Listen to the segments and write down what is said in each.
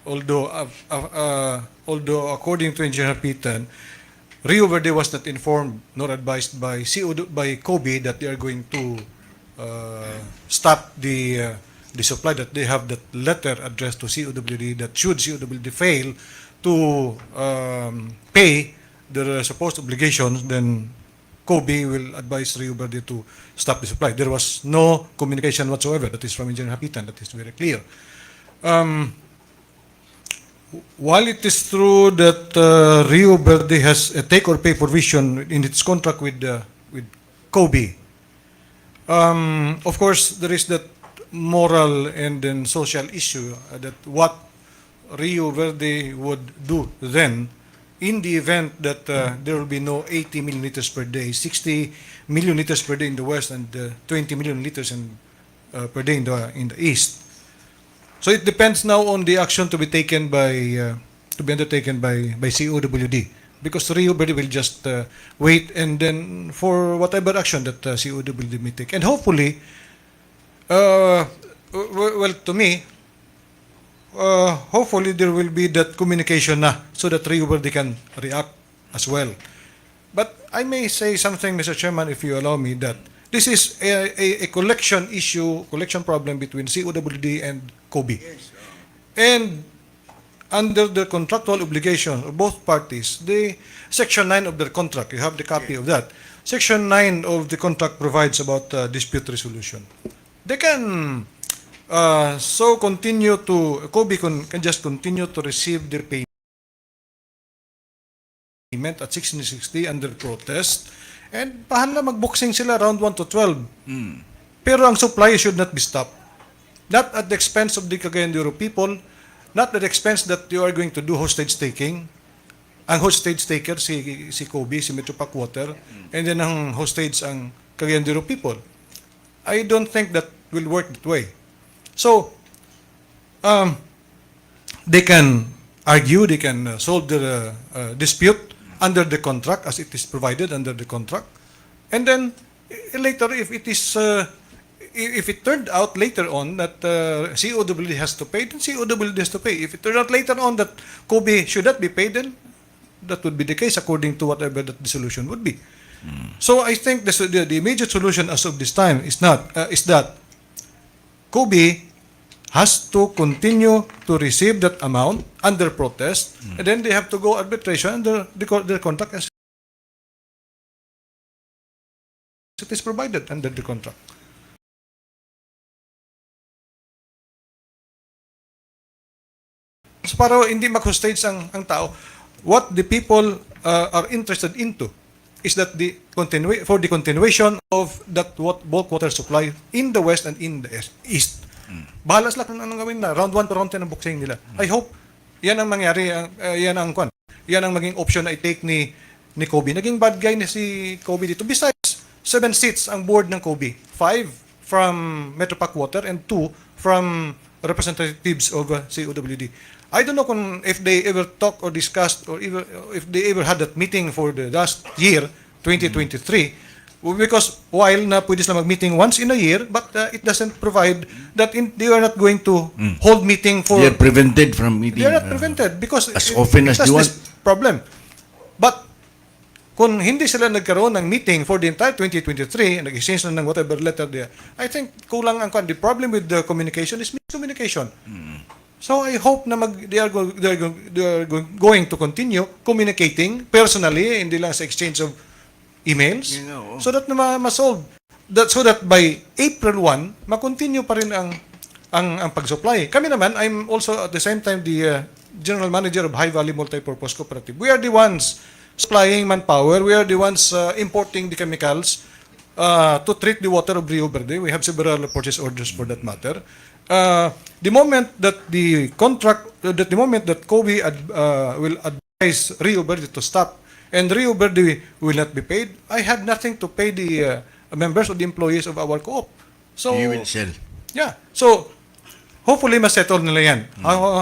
although according to Engineer Pitan, Rio Verde was not informed nor advised by by Kobe that they are going to stop the supply, that they have that letter addressed to COWD that should COWD fail to pay their supposed obligations, then Kobe will advise Rio Verde to stop the supply. There was no communication whatsoever. That is from Engineer Hapitan. That is very clear. While it is true that Rio Verde has a take or pay provision in its contract with Kobe, of course there is that moral and then social issue that what Rio Verde would do then in the event that there will be no 80 million liters per day, 60 million liters per day in the west, and 20 million liters per day in the east. So it depends now on the action to be taken to be undertaken by COWD, because Rio Verde will just wait and then for whatever action that COWD may take, and hopefully, well, to me, hopefully there will be that communication na so that Rio Verde can react as well. But I may say something, Mr. Chairman, if you allow me, that this is a collection issue, collection problem between COWD and Kobe. And under the contractual obligation of both parties, the Section 9 of the contract, you have the copy of that. Section 9 of the contract provides about dispute resolution. They can Kobe can just continue to receive their payment at 1660 under protest, and pahala magboxing sila round 1 to 12. Pero ang supply should not be stopped. Not at the expense of the Cagayan de Oro people, not at the expense that you are going to do hostage taking. Ang hostage taker si Kobe, si Metro Pac Water, and then ang hostage ang Cagayan de Oro people. I don't think that will work that way. So, they can argue, they can solve the dispute under the contract as it is provided under the contract. And then later, if it turned out later on that COWD has to pay, then COWD has to pay. If it turned out later on that Kobe should not be paid, then that would be the case according to whatever that the solution would be. So I think the immediate solution as of this time is that Kobe has to continue to receive that amount under protest, and then they have to go arbitration under the contract as it is provided under the contract. So para hindi mag-hostage ang tao, what the people are interested into is that for the continuation of that bulk water supply in the west and in the east. Bahala sila kung anong gawin na. Round 1 to round 10 ang boxing nila. I hope yan ang mangyari, yan ang maging option na i-take ni Kobe. Naging bad guy na si Kobe dito. Besides, 7 seats ang board ng Kobe. 5 from Metro Pac Water and 2 from representatives of COWD. I don't know if they ever talked or discussed or if they ever had that meeting for the last year, 2023, because while na pwede sila mag-meeting once in a year, but it doesn't provide that they are not going to hold meeting for... They are prevented from meeting. They are not prevented because as often as they want. This problem. But kung hindi sila nagkaroon ng meeting for the entire 2023, nag-exchange na ng whatever letter there, I think kulang ang the problem with the communication is miscommunication. So I hope na they are going to continue communicating personally, hindi lang sa exchange of emails, so that na ma-solve. So that by April 1, ma-continue pa rin ang pag-supply. Kami naman, I'm also at the same time the General Manager of High Valley Multipurpose Cooperative. We are the ones supplying manpower. We are the ones importing the chemicals to treat the water of Rio Verde. We have several purchase orders for that matter. The moment that Kobe will advise Rio Verde to stop and Rio Verde will not be paid, I have nothing to pay the members or the employees of our co-op. So you will sell. Yeah. So hopefully ma-settle nila yan.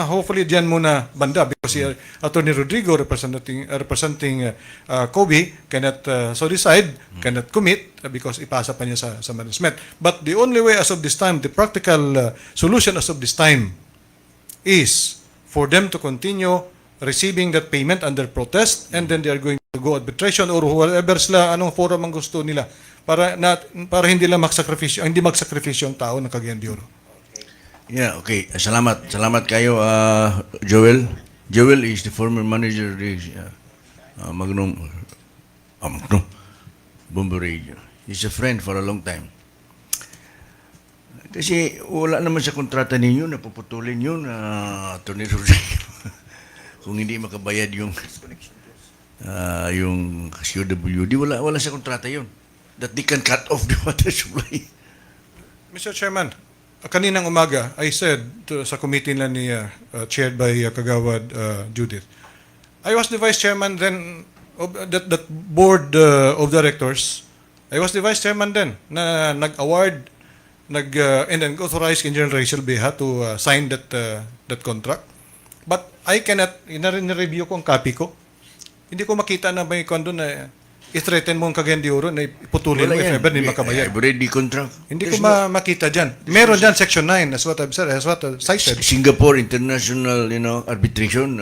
Hopefully diyan muna banda, because Attorney Rodrigo representing Kobe cannot so decide, cannot commit because ipasa pa niya sa management. But the only way as of this time, the practical solution as of this time is for them to continue receiving that payment under protest, and then they are going to go arbitration or whatever sila, anong forum ang gusto nila para hindi lang magsakripisyo ang tao ng Cagayan de Oro. Yeah, okay. Salamat. Salamat kayo, Joel. Joel is the former manager of the Magnum Bomber Radio. He's a friend for a long time. Kasi wala naman sa kontrata ninyo na puputulin yun, Atty. Rodrigo. Kung hindi makabayad yung COWD, wala sa kontrata yun. That they can cut off the water supply. Mr. Chairman, kaninang umaga, I said sa committee na ni chaired by Kagawad Judith, I was the vice chairman then of that board of directors. I was the vice chairman then na nag-award and then authorized Engineer Rachel Beha to sign that contract. But I cannot, review ko ang copy ko. Hindi ko makita na may kondo na i-threaten mo ang Cagayan de Oro na iputulin mo if ever hindi makabayad. I've read the contract. Hindi ko makita dyan. Meron dyan, Section 9, as what I've said, as what I've cited. Singapore International, arbitration,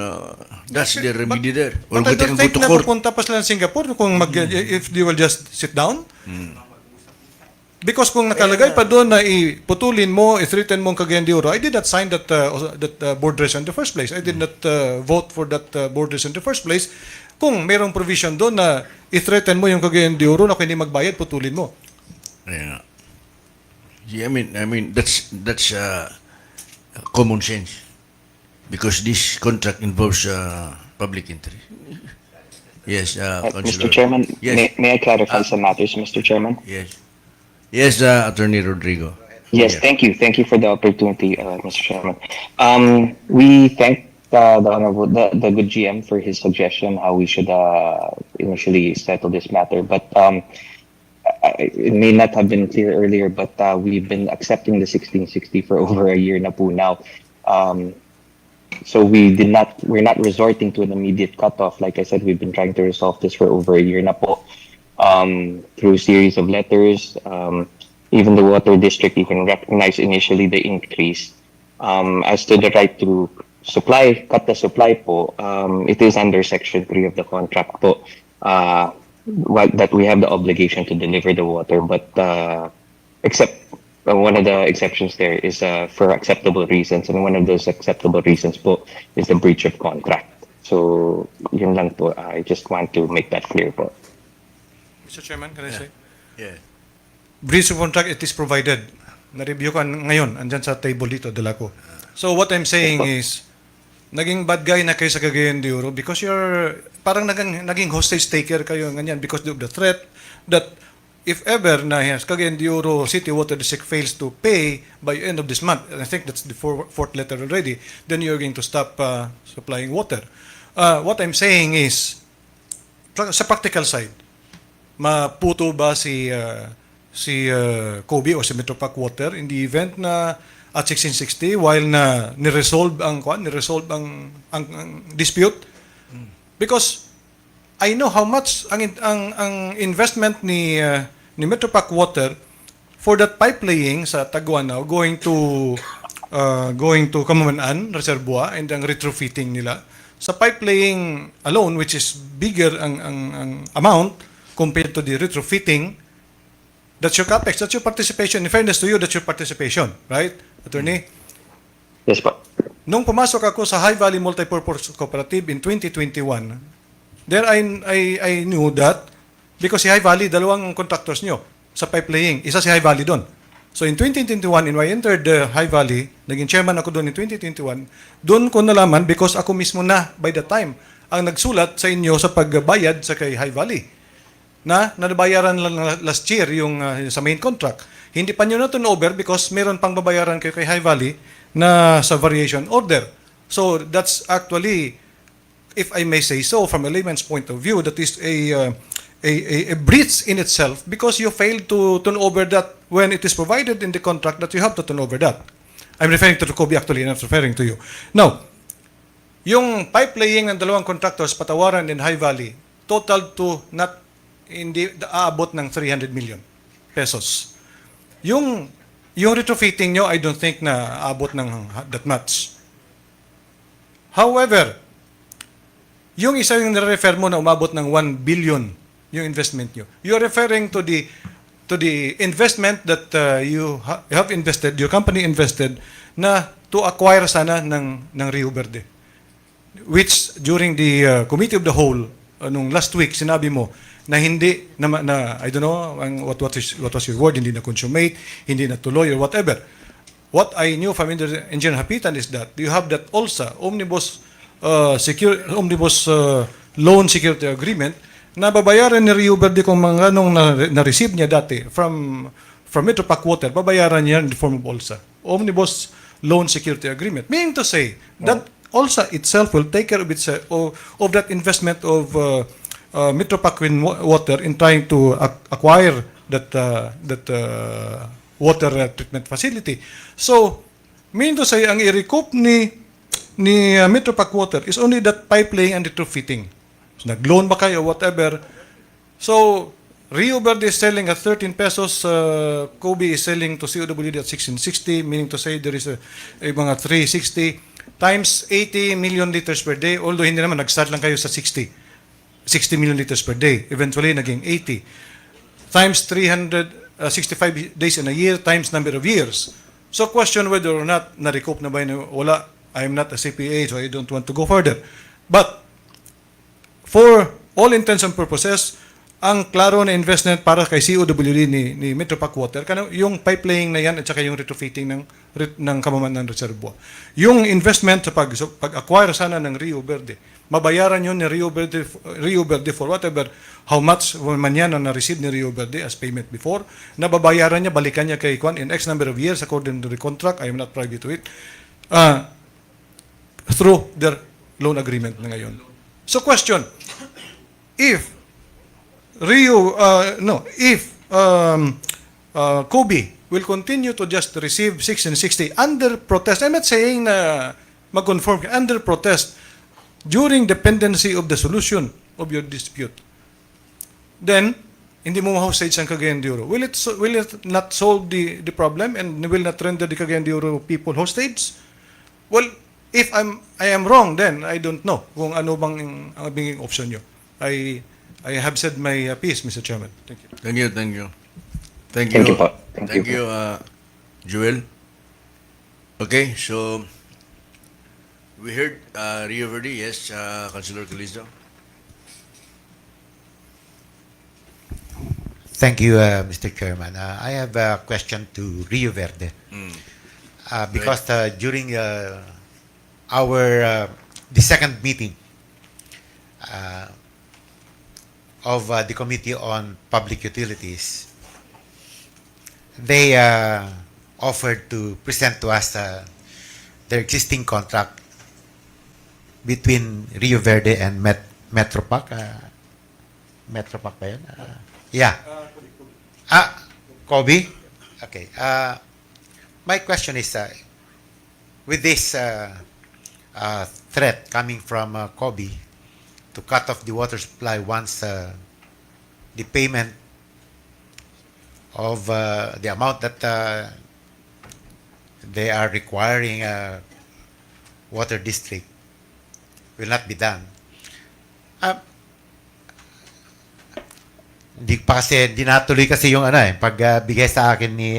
that's the remedy there. But I don't think na pupunta pa sila ng Singapore kung if they will just sit down. Because kung nakalagay pa doon na iputulin mo, i-threaten mo ang Cagayan de Oro, I did not sign that board resolution in the first place. I did not vote for that board resolution in the first place. Kung mayroong provision doon na i-threaten mo yung Cagayan de Oro na kung hindi magbayad, putulin mo. Yeah. Yeah, I mean that's common sense because this contract involves public interest. Yes, Mr. Chairman, yes. may I clarify some matters, Mr. Chairman? Yes. Yes, Attorney Rodrigo. Yes, Yeah. thank you. Thank you for the opportunity, Mr. Chairman. We thank the Honorable, the good GM for his suggestion how we should initially settle this matter. But it may not have been clear earlier, but we've been accepting the 1660 for over a year na po now. So we're not resorting to an immediate cutoff. Like I said, we've been trying to resolve this for over a year na po. Through a series of letters, even the water district even recognized initially the increase. As to the right to supply, cut the supply po, it is under Section 3 of the contract po, that we have the obligation to deliver the water, but except one of the exceptions there is for acceptable reasons, and one of those acceptable reasons po is the breach of contract. So yun lang po, I just want to make that clear po. Mr. Chairman, can I say? Yeah. Breach of contract, it is provided. Na-review ka ngayon, andyan sa table dito, dala ko. So what I'm saying is, naging bad guy na kayo sa Cagayan de Oro because you're, parang naging hostage taker kayo ganyan because of the threat that if ever na Cagayan de Oro City Water District fails to pay by end of this month, and I think that's the fourth letter already, then you're going to stop supplying water. What I'm saying is, sa practical side, maputo ba si Kobe o si Metropac Water in the event na at 1660 while ni-resolve ang dispute? Because I know how much ang investment ni Metropac Water for that pipe laying sa Taguanaw going to Kamumanan Reservoir and ang retrofitting nila. Sa pipe laying alone, which is bigger ang amount compared to the retrofitting, that's your capex, that's your participation. In fairness to you, that's your participation, right, Attorney? Yes po. Nung pumasok ako sa High Valley Multipurpose Cooperative in 2021, there I knew that because si High Valley, dalawang contractors nyo sa pipe laying, isa si High Valley doon. So in 2021, when I entered High Valley, naging chairman ako doon in 2021, doon ko nalaman because ako mismo na, by the time, ang nagsulat sa inyo sa pagbayad sa kay High Valley na nabayaran lang last year yung sa main contract. Hindi pa nyo na turnover because meron pang babayaran kayo kay High Valley na sa variation order. So that's actually, if I may say so, from a layman's point of view, that is a breach in itself because you failed to turn over that when it is provided in the contract that you have to turn over that. I'm referring to Kobe actually, and I'm referring to you. Now, yung pipe laying ng dalawang contractors, Patawaran and High Valley, total to not hindi aabot ng 300 million pesos. Yung retrofitting nyo, I don't think na aabot ng that much. However, yung isa yung nare-refer mo na umabot ng 1 billion yung investment nyo. You're referring to the investment that you have invested, your company invested, na to acquire sana ng Rio Verde. Which during the committee of the whole nung last week sinabi mo na hindi na I don't know what was your word, hindi na consummate, hindi na tuloy or whatever. What I knew from Engineer Hapitan is that you have that also omnibus loan security agreement na babayaran ni Rio Verde kung mga anong na-receive niya dati from Metropac Water, babayaran niya in the form of OLSA. Omnibus loan security agreement. Meaning to say that OLSA itself will take care of of that investment of Metropac Water in trying to acquire that water treatment facility. So, meaning to say, ang i-recoup ni Metropac Water is only that pipe laying and retrofitting. So, nag-loan ba kayo, whatever. So, Rio Verde is selling at 13 pesos, Kobe is selling to COWD at 16.60, meaning to say there is a mga 360 times 80 million liters per day, although hindi naman, nag-start lang kayo sa 60 million liters per day. Eventually, naging 80. Times 365 days in a year, times number of years. So, question whether or not na-recoup na ba yun? Wala. I'm not a CPA, so I don't want to go further. But, for all intents and purposes, ang klaro na investment para kay COWD ni Metropac Water, yung pipe laying na yan at saka yung retrofitting ng kamaman ng reservoir. Yung investment sa pag-acquire sana ng Rio Verde, mabayaran yun ni Rio Verde for whatever, how much man yan na na-receive ni Rio Verde as payment before, na babayaran niya, balikan niya kay Kwan in X number of years according to the contract, I am not privy to it, through their loan agreement na ngayon. So question, if Kobe will continue to just receive 660 under protest, I'm not saying na mag-conform, under protest, during dependency of the solution of your dispute, then, hindi mo ma-hostage ang Cagayan de Oro. Will it not solve the problem and will not render the Cagayan de Oro people hostage? Well, if I am wrong, then I don't know kung ano bang ang biging option nyo. I have said my piece, Mr. Chairman. Thank you. Thank you. Thank you po. Thank you, Joel. Okay, so we heard Rio Verde. Yes, Councilor Calizo. Thank you, Mr. Chairman. I have a question to Rio Verde. Because during the second meeting of the Committee on Public Utilities, they offered to present to us their existing contract between Rio Verde and Metropac. Metropac ba yun? Yeah. Kobe? Okay. My question is, with this threat coming from Kobe to cut off the water supply once the payment of the amount that they are requiring water district will not be done. Di natuloy kasi yung pagbigay sa akin ni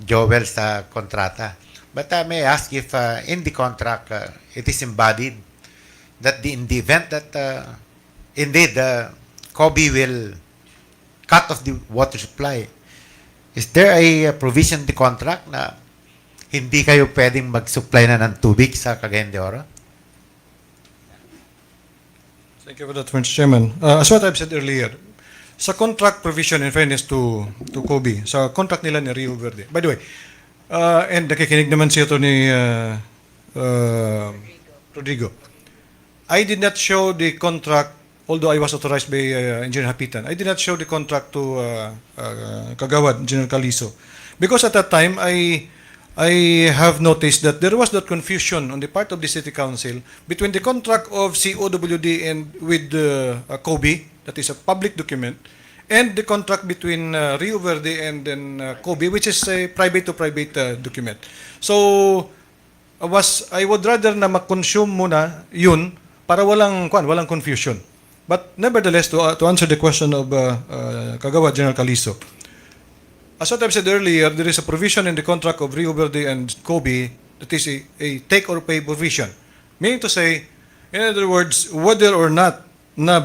Joel sa kontrata. But may I ask if in the contract it is embodied that in the event that indeed Kobe will cut off the water supply, is there a provision in the contract na hindi kayo pwedeng mag-supply na ng tubig sa Cagayan de Oro? Thank you for that, Mr. Chairman. As what I've said earlier, sa contract provision, in fairness to Kobe, sa contract nila ni Rio Verde. By the way, and nakikinig naman siya to ni Rodrigo. I did not show the contract, although I was authorized by Engineer Hapitan. I did not show the contract to Kagawad, Engineer Calizo. Because at that time, I have noticed that there was that confusion on the part of the City Council between the contract of COWD and with Kobe, that is a public document, and the contract between Rio Verde and then Kobe, which is a private-to-private document. So, I would rather na mag-consume muna yun para walang confusion. But nevertheless, to answer the question of Kagawa General Calizo, as what I've said earlier, there is a provision in the contract of Rio Verde and Kobe that is a take or pay provision. Meaning to say, in other words, whether or not na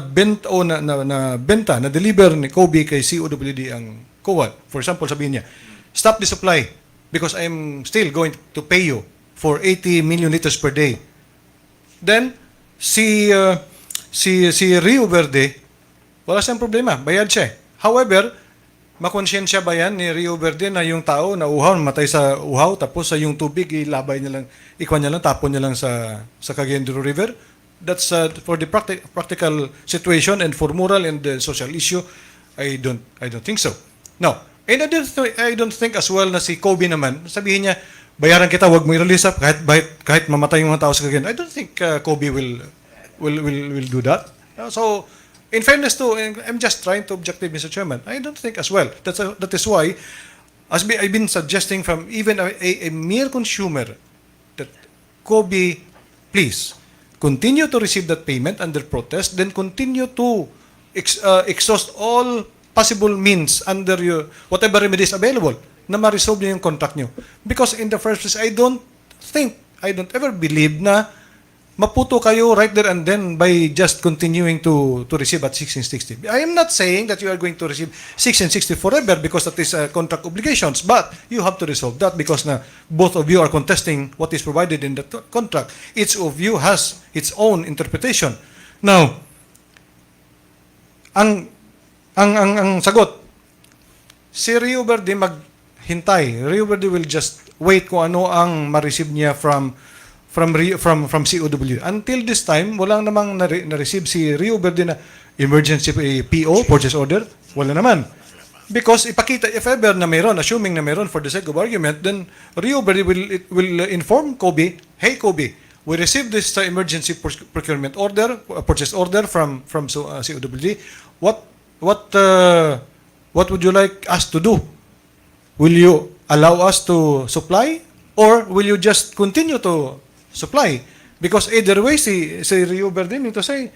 deliver ni Kobe kay COWD ang COA. For example, sabihin niya, stop the supply because I'm still going to pay you for 80 million liters per day. Then, si Rio Verde, wala siyang problema, bayad siya. However, makonsensya ba yan ni Rio Verde na yung tao na uhaw, matay sa uhaw, tapos sa yung tubig, ilabay niya lang, ikwan niya lang, tapon niya lang sa Cagayan de Oro River? That's for the practical situation, and for moral and social issue, I don't think so. Now, and I don't think as well na si Kobe naman, sabihin niya, bayaran kita, wag mo i-release up kahit mamatay yung mga tao sa Cagayan. I don't think Kobe will do that. So, in fairness to, I'm just trying to objective, Mr. Chairman. I don't think as well. That is why, as I've been suggesting from even a mere consumer, that Kobe, please, continue to receive that payment under protest, then continue to exhaust all possible means under your, whatever remedies available, na ma-resolve niyo yung contract niyo. Because in the first place, I don't ever believe na maputo kayo right there and then by just continuing to receive at 1660. I am not saying that you are going to receive 1660 forever because that is contract obligations, but you have to resolve that because na both of you are contesting what is provided in the contract. Each of you has its own interpretation. Now, ang sagot, si Rio Verde maghintay. Rio Verde will just wait kung ano ang ma-receive niya from COW. Until this time, walang namang na-receive si Rio Verde na emergency PO, purchase order. Wala naman. Because ipakita, if ever na mayroon, assuming na mayroon for the sake of argument, then Rio Verde will inform Kobe, hey Kobe, we received this emergency procurement order, purchase order from COWD. What would you like us to do? Will you allow us to supply, or will you just continue to supply? Because either way, si Rio Verde, nito say,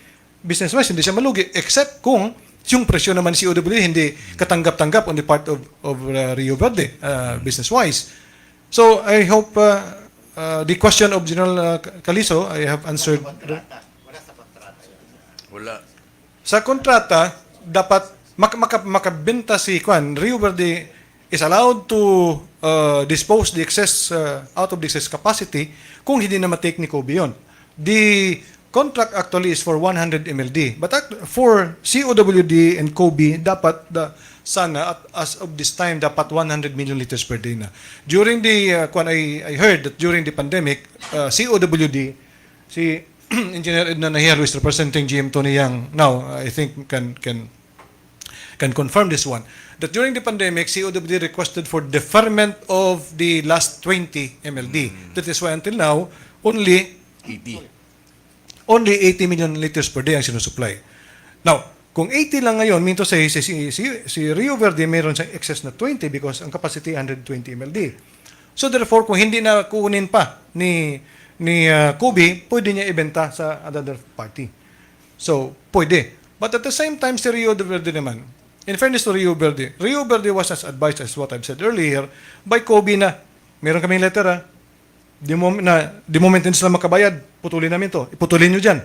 business-wise, hindi siya malugi, except kung yung presyo naman si COWD hindi katanggap-tanggap on the part of Rio Verde, business-wise. So, I hope the question of General Calizo, I have answered. Wala. Sa kontrata, dapat makabenta si Rio Verde is allowed to dispose the excess out of the excess capacity kung hindi na matake ni Kobe yun. The contract actually is for 100 MLD. But for COWD and Kobe, dapat sana at as of this time dapat 100 million liters per day na. During the I heard that during the pandemic, COWD, si Engineer Edna Nahia, who is representing GM Tony Yang now, I think can confirm this one, that during the pandemic, COWD requested for deferment of the last 20 MLD. That is why until now, only 80 million liters per day ang sinusupply. Now, kung 80 lang ngayon, mean to say, si Rio Verde mayroon siyang excess na 20 because ang capacity 120 MLD. So therefore, kung hindi na kukunin pa ni Kobe, pwede niya ibenta sa another party. So, pwede. But at the same time, si Rio Verde naman, in fairness to Rio Verde was as advised as what I've said earlier by Kobe na meron kaming letter the moment din sila makabayad, putulin namin to. Iputulin nyo dyan.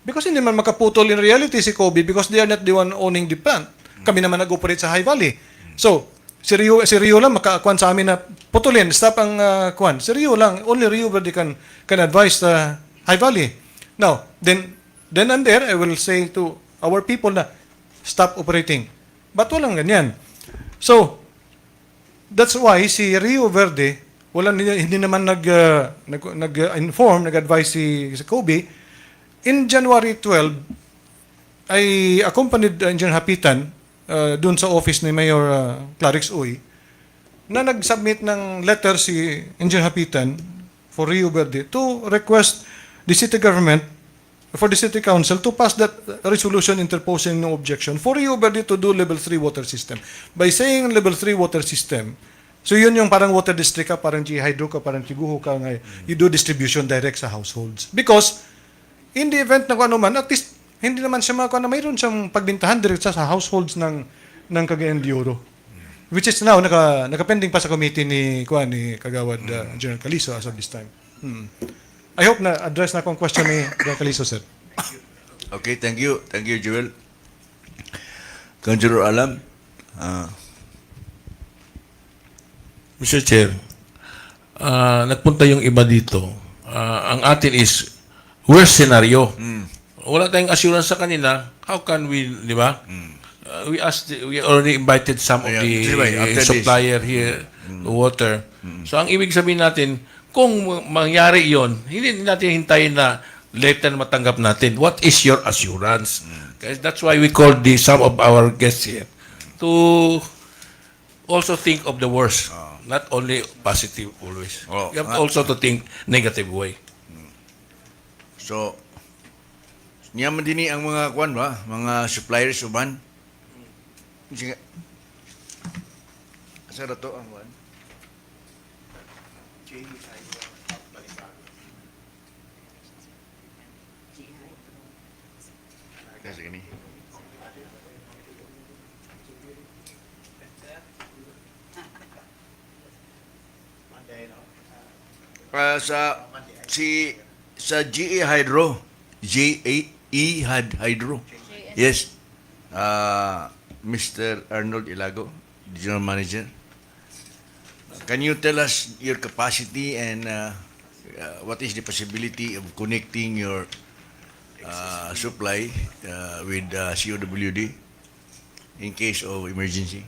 Because hindi man makaputol in reality si Kobe because they are not the one owning the plant. Kami naman nag-operate sa High Valley. So, si Rio lang makakuan sa amin na putulin, stop ang kuan. Si Rio lang, only Rio Verde can advise the High Valley. Now, then and there, I will say to our people na stop operating. But walang ganyan. So, that's why si Rio Verde, hindi naman nag-inform, nag-advise si Kobe. In January 12, I accompanied Engineer Hapitan dun sa office ni Mayor Clarix Uy na nag-submit ng letter si Engineer Hapitan for Rio Verde to request the city government, for the city council to pass that resolution interposing no objection for Rio Verde to do level 3 water system. By saying level 3 water system, So yun yung parang water district ka, parang G-Hydro ka, parang Tiguho ka, nga, you do distribution direct sa households. Because, in the event na kung ano man, at least, hindi naman siya makakuha na mayroon siyang pagbintahan direct sa households ng Cagayan de Oro. Which is now, nakapending pa sa committee ni Kagawad General Caliso as of this time. I hope na address na akong question ni General Caliso, sir. Okay, thank you. Thank you, Joel. Councilor Alam. Mr. Chair, nagpunta yung iba dito. Ang atin is worst scenario. Wala tayong assurance sa kanila. How can we, di ba? We already invited some of Yeah, the after this. supplier here to water. So ang ibig sabihin natin, kung mangyari yon, hindi natin hintayin na later matanggap natin. What is your assurance? Kasi that's why we called some of our guests here to also think of the worst. Not only positive always. Oh, You have also to think negative way. So, niyaman din ang mga kwan ba? Mga suppliers uban. Sige. Asa na to ang kwan? Kasi gani. Sa GE Hydro, Hydro. Yes. Mr. Arnold Ilago, the General Manager. Can you tell us your capacity and what is the possibility of connecting your supply with COWD in case of emergency?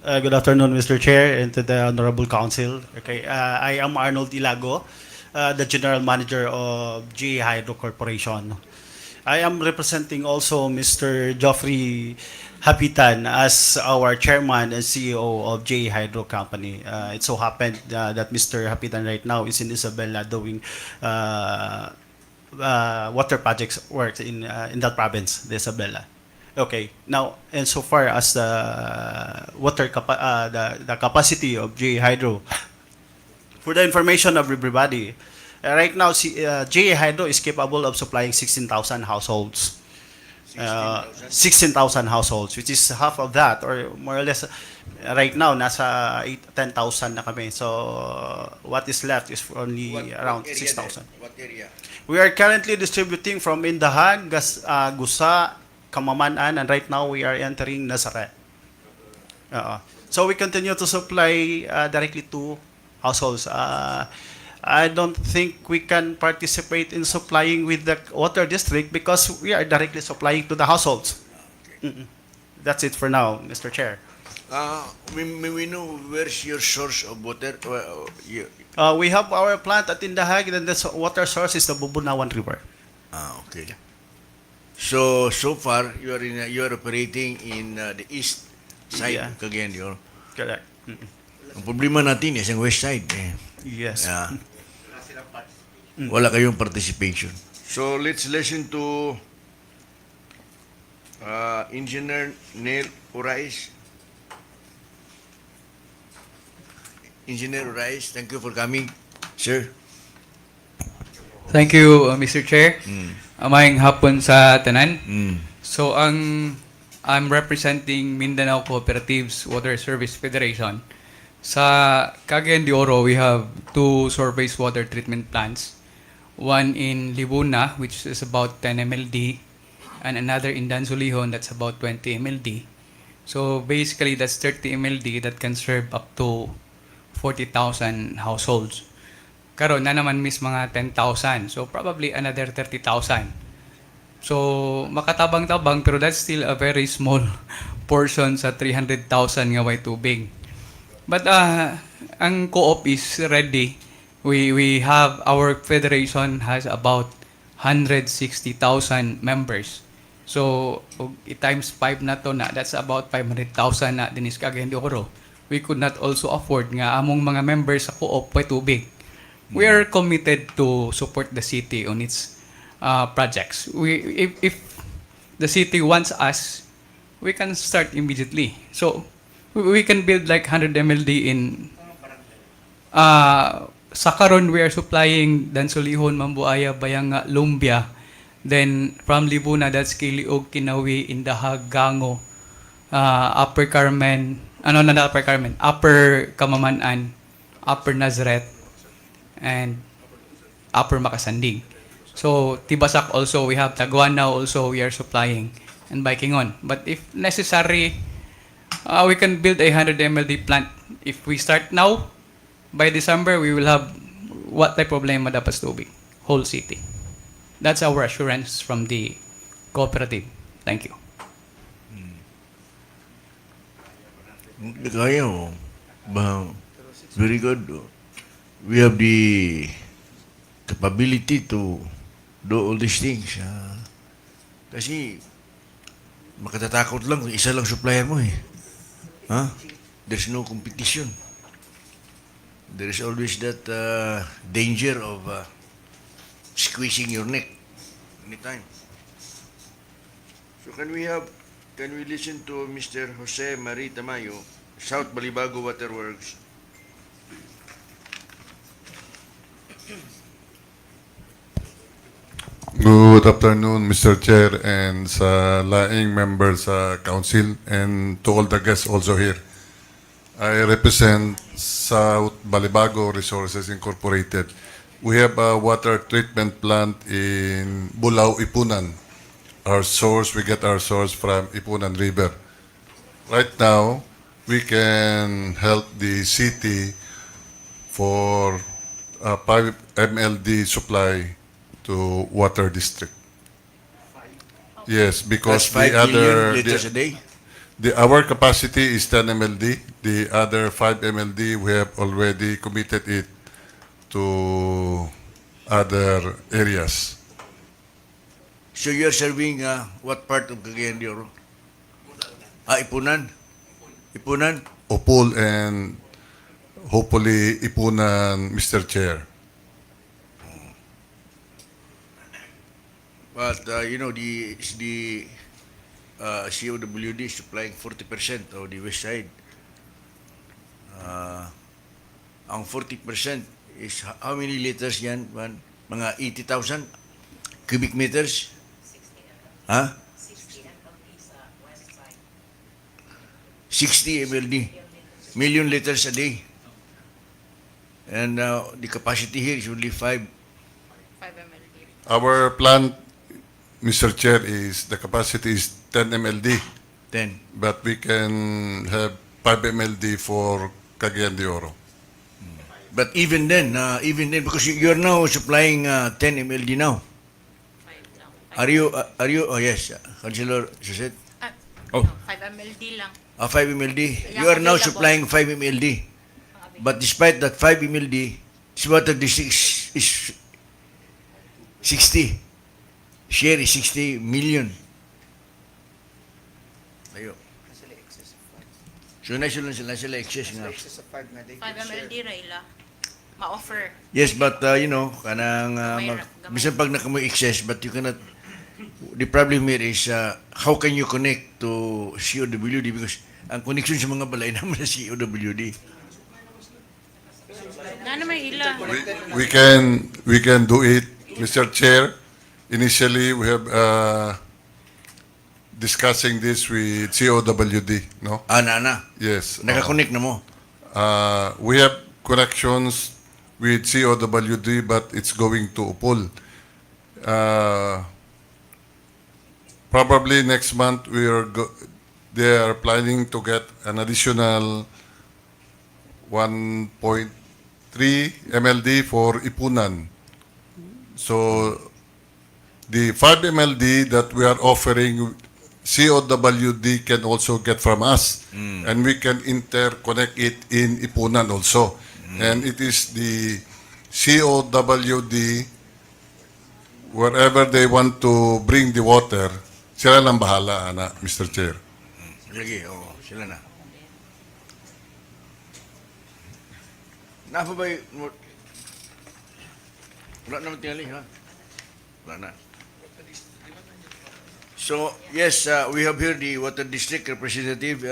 Good afternoon, Mr. Chair, and to the Honorable Council. Okay, I am Arnold Ilago, the General Manager of GE Hydro Corporation. I am representing also Mr. Geoffrey Hapitan as our Chairman and CEO of GE Hydro Company. It so happened that Mr. Hapitan right now is in Isabela doing water projects work in that province, the Isabela. Okay. Now, and so far as the the capacity of GE Hydro, for the information of everybody, right now GE Hydro is capable of supplying 16,000 households. 16,000 households, which is half of that, or more or less, right now, nasa 10,000 na kami. So, what is left is only around 6,000. What area? We are currently distributing from Indahan, Gusa, Kamaman-an, and right now we are entering Nazaret. So we continue to supply directly to households. I don't think we can participate in supplying with the water district because we are directly supplying to the households. That's it for now, Mr. Chair. We know where's your source of water? We have our plant at Indahag, and the water source is the Bubunawan River. Okay. So far you are operating in the east side Yeah. of Cagayan de Oro. Correct. Ang problema natin is ang west side. Yes. Yeah. Wala kayong participation. So let's listen to Engineer Neil Urais. Engineer Urais, thank you for coming, sir. Thank you, Mr. Chair. Amayang hapon sa tanan. So, I'm representing Mindanao Cooperatives Water Service Federation. Sa Cagayan de Oro, we have 2 surface water treatment plants. One in Libuna, which is about 10 MLD, and another in Dansulihon, that's about 20 MLD. So, basically, that's 30 MLD that can serve up to 40,000 households. Karon na naman miss mga 10,000. So probably another 30,000. So makatabang-tabang pero that's still a very small portion sa 300,000 nga way tubig. But ang co-op is ready. We have our federation has about 160,000 members. So times 5 na to na, that's about 500,000 na dinis Cagayan de Oro. We could not also afford nga among mga members sa co-op way tubig. We are committed to support the city on its projects. If the city wants us, we can start immediately. So we can build like 100 MLD in sa karon we are supplying Dansolihon, Mambuaya, Bayanga, Lumbia. Then from Libuna, that's Kiliog, Kinawi, Indahag, Gango, Upper Carmen, not Upper Carmen, Upper Kamaman-an, Upper Nazareth, and Upper Makasandig. So Tibasak also, we have Taguana also we are supplying and biking on. But if necessary, we can build a 100 MLD plant. If we start now, by December, we will have what type problema dapat tubig? Whole city. That's our assurance from the cooperative. Thank you. Kaya mo. Very good. We have the capability to do all these things. Kasi makatatakot lang kung isa lang supplier mo eh. There's no competition. There is always that danger of squeezing your neck anytime. So can we listen to Mr. Jose Marie Tamayo, South Balibago Waterworks? Good afternoon, Mr. Chair and sa laing members sa council and to all the guests also here. I represent South Balibago Resources Incorporated. We have a water treatment plant in Bulao, Ipunan. We get our source from Ipunan River. Right now, we can help the city for a 5 MLD supply to water district. Yes, because That's 5 the other million liters a day? our capacity is 10 MLD. The other 5 MLD we have already committed it to other areas. So you're serving what part of Cagayan de Oro? Ipunan? Ipunan? Opol and hopefully Ipunan, Mr. Chair. But the COWD is supplying 40% of the west side. Ang 40% is how many liters yan? Mga 80,000 cubic meters? 60 MLD, million liters a day. And the capacity here is only 5. Our plant, Mr. Chair, the capacity is 10 MLD, 10. but we can have 5 MLD for Cagayan de Oro. But even then, because you're now supplying 10 MLD now. Are you, oh yes, Councilor Suset? Oh. 5 MLD lang. 5 MLD. Yeah, You are now available. supplying 5 MLD. But despite that 5 MLD, water district is 60. Share is 60 million. Ayo. So na sila excess nga. 5 MLD Rayla. Ma-offer. Yes, but kanang bisan pag nakamoy excess, but you cannot. The problem here is how can you connect to COWD because ang connection sa mga balay naman sa COWD. Ano may ila? We can do it, Mr. Chair. Initially, we have discussing this with COWD, no? Na. Yes. Naka-connect na mo. We have connections with COWD, but it's going to Upol. Probably next month they are planning to get an additional 1.3 MLD for Ipunan. So the 5 MLD that we are offering, COWD can also get from us, and we can interconnect it in Ipunan also. And it is the COWD, wherever they want to bring the water, sila lang bahala, Mr. Chair. Lagi, oo, sila na. Naapa ba wala naman tingali, ha? Wala na. So, So, yes, we have here the Water District Representative,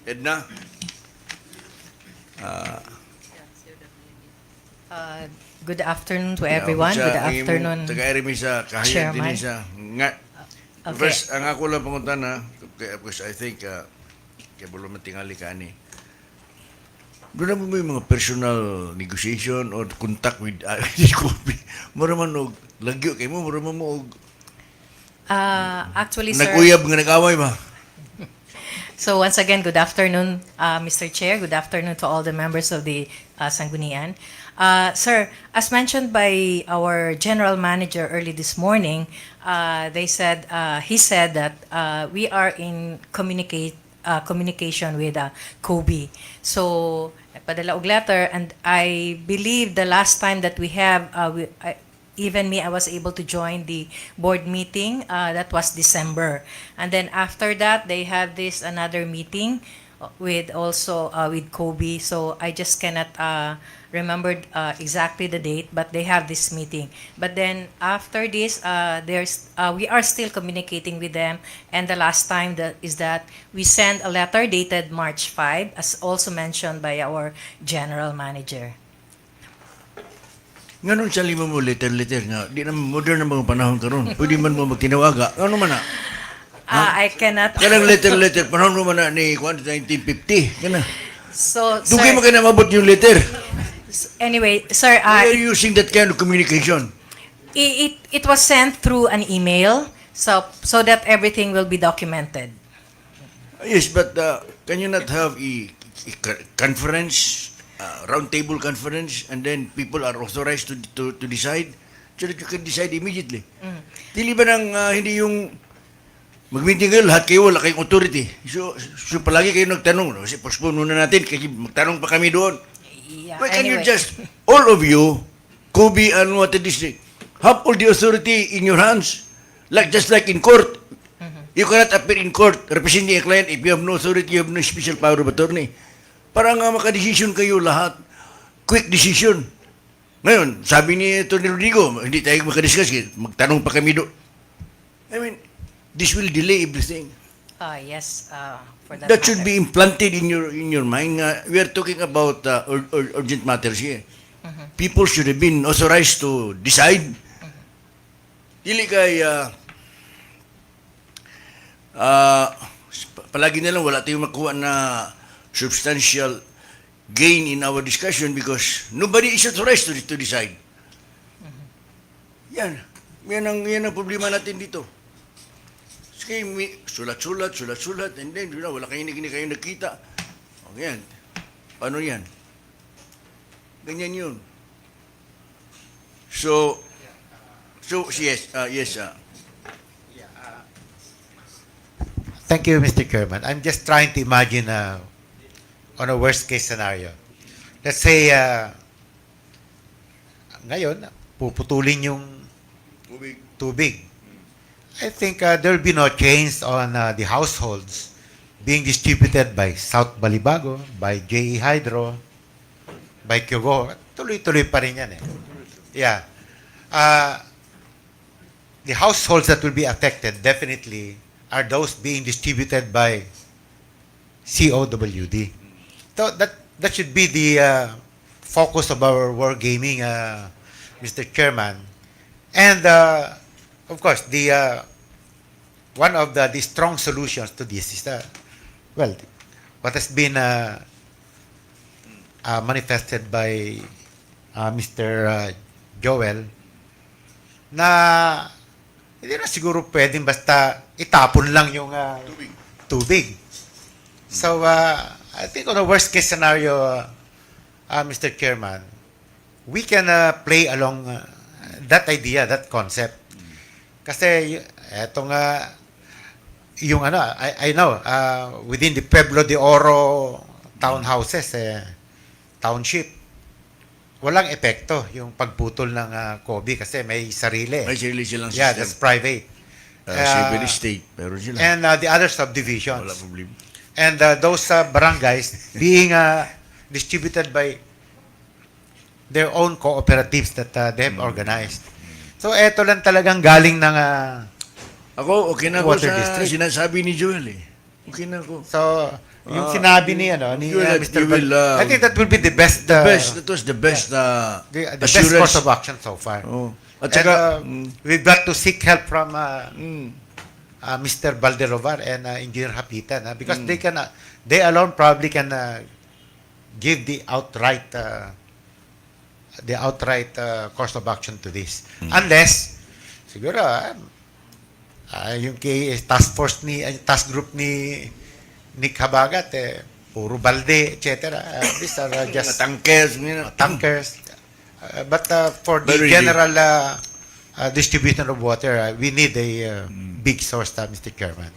Edna. Good afternoon to everyone. Good afternoon. Taga-RMI sa kahayag Chairman. din sa nga. Okay. First, ang ako lang pangunta na, because I think, kaya bulo matingali ka ni. Doon naman mo yung mga personal negotiation or contact with Kobe. Mura man og lagyo kay mo, mura man mo og Actually, sir. nag-uyab nga nag-away ba? So once again, good afternoon, Mr. Chair. Good afternoon to all the members of the Sanggunian. Sir, as mentioned by our general manager early this morning, he said that we are in communication with Kobe. So padala og letter, and I believe the last time that we have, even me, I was able to join the board meeting. That was December, and then after that they have this another meeting with also with Kobe. So I just cannot remember exactly the date, but they have this meeting. But then after this, we are still communicating with them. And the last time is that we sent a letter dated March 5, as also mentioned by our general manager. Ngayon sa lima mo letter nga, di naman modern na mga panahon karon. Pwede man mo magtinawaga. Ano man na? I cannot. Kanang letter, panahon mo man na ni 1950. Kana. So, Dugay mo sir, ka na mabot yung letter. anyway, sir, Why are you using that kind of communication? it was sent through an email, so that everything will be documented. Yes, but can you not have a conference, round table conference, and then people are authorized to decide so that you can decide immediately? Dili ba nang hindi yung mag-meeting kayo, lahat kayo, wala kayong authority. So palagi kayo nagtanong, kasi postpone muna natin, kasi magtanong pa kami doon. Yeah, Why can you anyway. just, all of you, Kobe and Water District, have all the authority in your hands, just like in court. You cannot appear in court representing a client if you have no authority, you have no special power of attorney. Para nga makadesisyon kayo lahat, quick decision. Ngayon, sabi ni Tony Rodrigo, hindi tayo makadiscuss, magtanong pa kami doon. I mean, this will delay everything. Yes, for that That should matter. be implanted in your mind. We are talking about urgent matters here. People should have been authorized to decide. Dili kay palagi na lang wala tayong makuha na substantial gain in our discussion because nobody is authorized to decide. Yan. Yan ang problema natin dito. Sige, sulat, and then, wala kayo nakita. O, yan. Paano yan? Ganyan yun. So, yes, Thank you, Mr. Chairman. I'm just trying to imagine on a worst case scenario. Let's say, ngayon, puputulin yung tubig. I think there will be no change on the households being distributed by South Balibago, by JE Hydro, by Kyogo. Tuloy-tuloy pa rin yan eh. Yeah. The households that will be affected definitely are those being distributed by COWD. So that should be the focus of our wargaming, Mr. Chairman. And of course, the one of the strong solutions to this is what has been manifested by Mr. Joel na hindi na siguro pwedeng basta itapon lang yung tubig. So, I think on a worst case scenario, Mr. Chairman, we can play along that idea, that concept. Kasi eto nga yung I know within the Pueblo de Oro townhouses, township, walang epekto yung pagputol ng Kobe kasi may sarili. may sarili silang Yeah, system. that's private. Civil estate. Pero sila. And the other subdivisions. Wala problema. And those barangays being distributed by their own cooperatives that they have organized. So eto lang talagang galing ng Ako, okay na ako Water sa district. sinasabi ni Joel eh. Okay na ako. So, yung sinabi ni, ni you will- Mr. you will, I think that will be the best, That was the best the best assurance. course of action so far. Oh. At And, saka, we've got to seek help from Mr. Balderovar and Engineer Hapitan because they alone probably can give the outright course of action to this. Unless, siguro, yung task force task group ni Nick Habagat, puro balde, etc. These are mga just tankers, tankers. But for the Very general distribution of water, we need a big source, Mr. Chairman.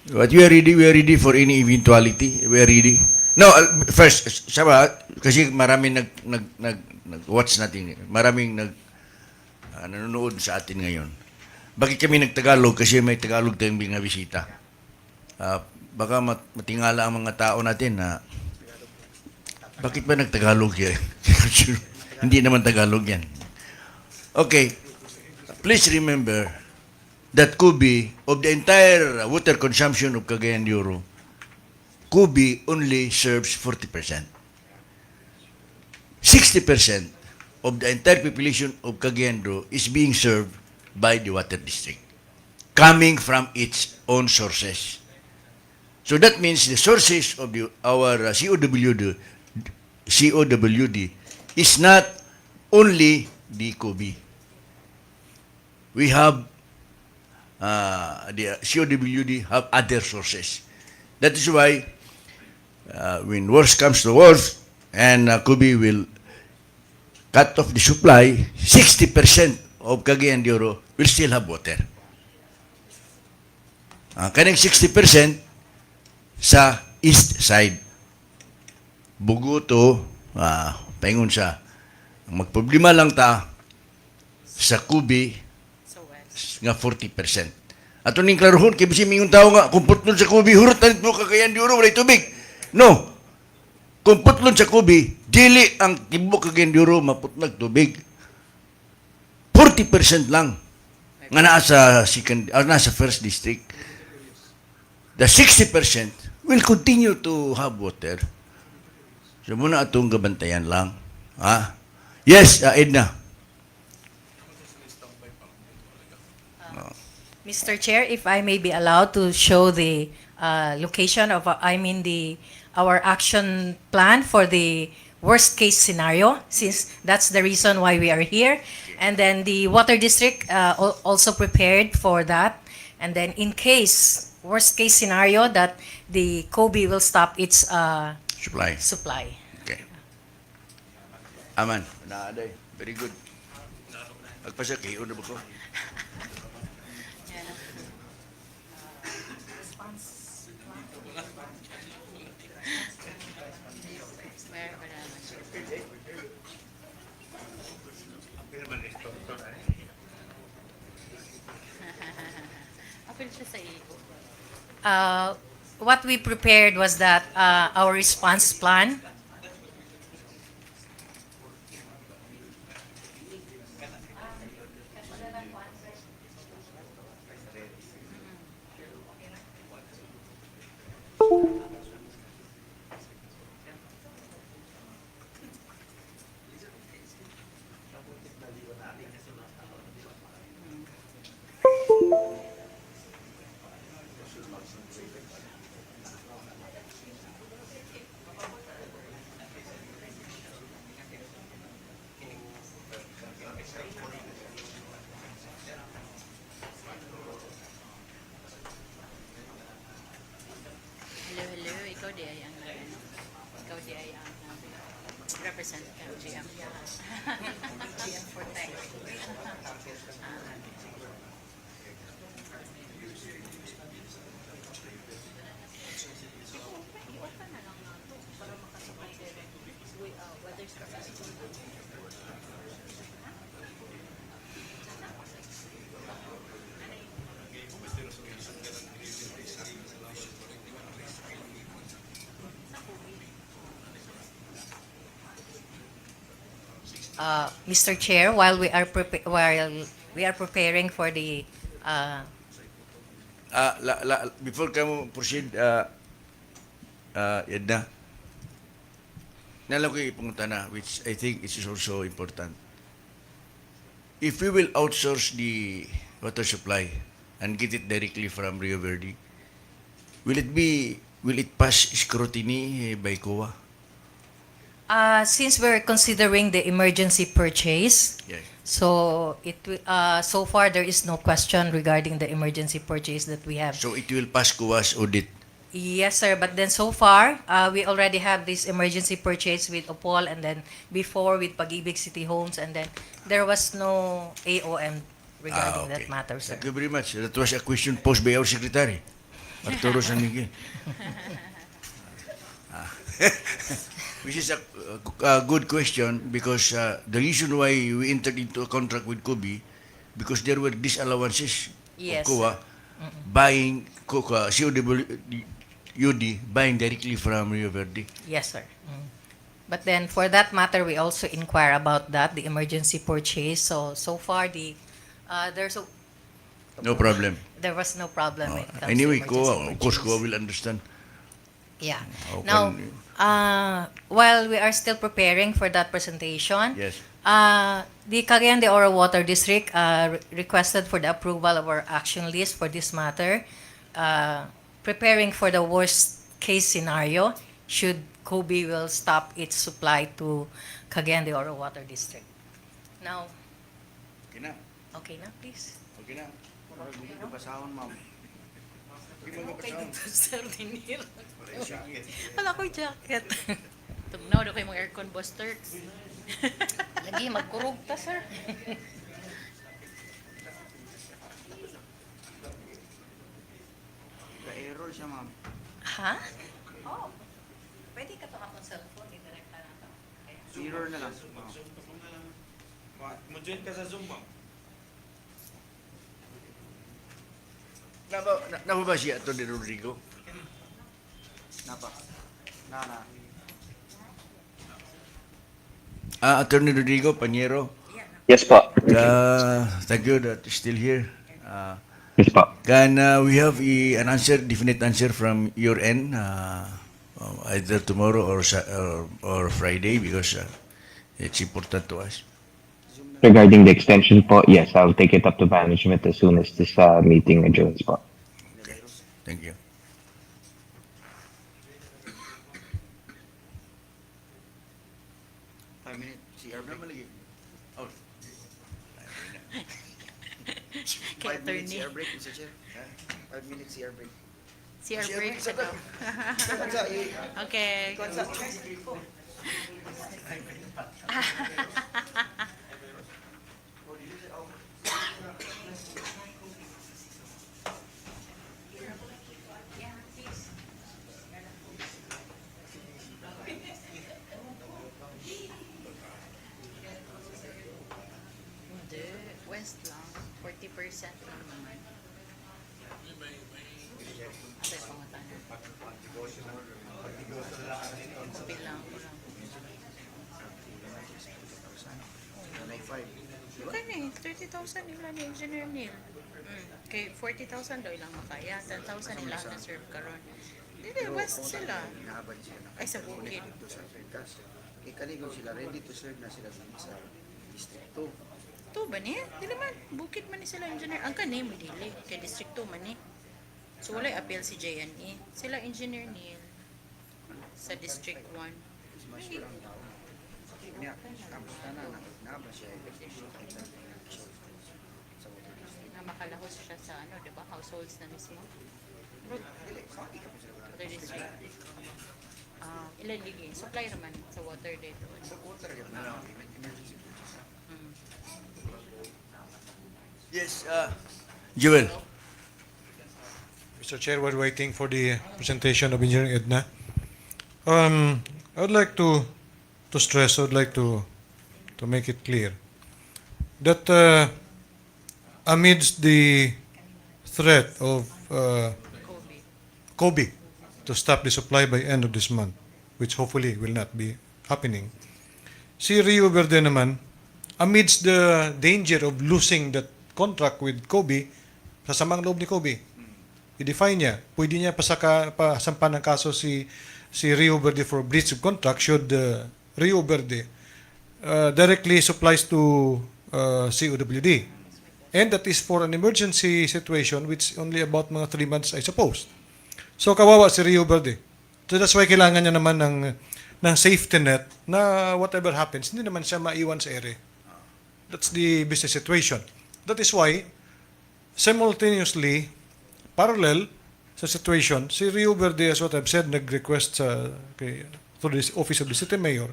But we are ready for any eventuality. We are ready. No, first, sabi, kasi maraming nag-watch natin. Maraming nanonood sa atin ngayon. Bakit kami nagtagalog? Kasi may Tagalog tayong mga bisita. Baka matingala ang mga tao natin na bakit ba nagtagalog yan? Hindi naman Tagalog yan. Okay. Please remember that Kubi, of the entire water consumption of Cagayan de Oro, Kubi only serves 40%. 60% of the entire population of Cagayan de Oro is being served by the water district, coming from its own sources. So that means the sources of our COWD is not only the Kubi. We have the COWD have other sources. That is why when worst comes to worst and Kubi will cut off the supply, 60% of Cagayan de Oro will still have water. Kaning 60% sa east side. Bugo to, paingon siya, magproblema lang ta sa Kubi nga 40%. Ato ning klarohon, kaya bisi mingon tao nga, kung putlon sa Kubi, hurot na ito Cagayan de Oro, walay tubig. No. Kung putlon sa Kubi, dili ang tibok Cagayan de Oro maputlag tubig. 40% lang nga nasa first district. The 60% will continue to have water. So muna atong gabantayan lang. Yes, Edna. Mr. Chair, if I may be allowed to show the location of, our action plan for the worst case scenario, since that's the reason why we are here. And then the water district also prepared for that. And then in case, worst case scenario, that the Kobe will stop its supply. Okay. Aman. Naaday. Very good. Agpasya, kayo na ba ko? What we prepared was that our response plan. Hello, ikaw di ay ang representative GM. GM for tech. Mr. Chair, while we are preparing for the Before kamu proceed, Edna, nalang ko ipangutana, which I think is also important. If we will outsource the water supply and get it directly from Rio Verde, will it pass scrutiny by COA? Since we're considering the emergency purchase, Yes. so so far there is no question regarding the emergency purchase that we have. So it will pass COA's audit. Yes, sir. But then so far, we already have this emergency purchase with Opol, and then before with Pag-ibig City Homes, and then there was no AOM regarding that matter, sir. Thank you very much. That was a question posed by our secretary, Arturo San Miguel. Which is a good question because the reason why we entered into a contract with Kobe because there were disallowances Yes, of COA buying COD buying directly from Rio Verde. Yes, sir. But then for that matter, we also inquire about that, the emergency purchase. So far, No problem. there was no problem. when it comes to Anyway, emergency COA, of course, purchase. COA will understand. Yeah. How Now, while we are still preparing for that presentation, Yes. the Cagayan de Oro Water District requested for the approval of our action list for this matter, preparing for the worst case scenario should Kobe will stop its supply to Cagayan de Oro Water District. Now, Okay na. okay na, please. Okay na. Okay dito, Sir Dinil. Wala ko jacket. Tugnaw do kay mga aircon buster. Lagi, magkurog ta, sir. Error siya, ma'am. Ha? Oh. Pwede ka to akong cellphone, i-direct na to. Error na lang, ma'am. Mo-join ka sa Zoom, ma'am. Napa ba siya ito ni Rodrigo? Napa. Na. Attorney Rodrigo Panyero, Yes po. thank you that you're still here. Yes po. Can we have an answer, definite answer from your end, either tomorrow or Friday because it's important to us. Regarding the extension po, yes, I'll take it up to management as soon as this meeting adjourns po. Thank you. CR break. Oh, Kay 5 minutes attorney. CR break, Mr. Chair. 5 minutes CR break. CR break sa daw. Okay. Hindi, west lang. 40% lang naman. Ate, pangutanan. Bilang ko lang. Like 5. Okay na eh, 30,000 nila ni Engineer Neil. Kay 40,000 daw ilang makaya, 10,000 ilang na-serve karon. Hindi, west sila. Hinahabay siya. Ay, sa bukid. Connected to sa Percas. Ikaligon sila, ready to serve na sila sa District 2. To ba niya? Di naman, bukid man ni sila engineer. Ang kanay mo dili, kay District 2 man ni. So wala'y appeal si JNE. Sila Engineer Neil sa District 1. Mas lang tao. Niya, tapos nahaba siya. Sa water district. Na makalahos siya sa ano, di ba? Households na mismo. Dili, saki ka po sila. Water District. Ilan ligi? Supply naman sa water dito. Sa water, yun na lang. Emergency. Yes, Joel. Mr. Chair, we're waiting for the presentation of Engineer Edna. I would like to stress, I would like to make it clear that amidst the threat of Kobe. Kobe to stop the supply by end of this month, which hopefully will not be happening, si Rio Verde naman, amidst the danger of losing that contract with Kobe, sa samang loob ni Kobe, i-define niya. Pwede niya pasampa ng kaso si Rio Verde for breach of contract should Rio Verde directly supplies to COWD. And that is for an emergency situation which only about mga 3 months, I suppose. So kawawa si Rio Verde. So that's why kailangan niya naman ng safety net na whatever happens, hindi naman siya maiwan sa ere. That's the business situation. That is why simultaneously, parallel sa situation, si Rio Verde, as what I've said, nag-request through the Office of the City Mayor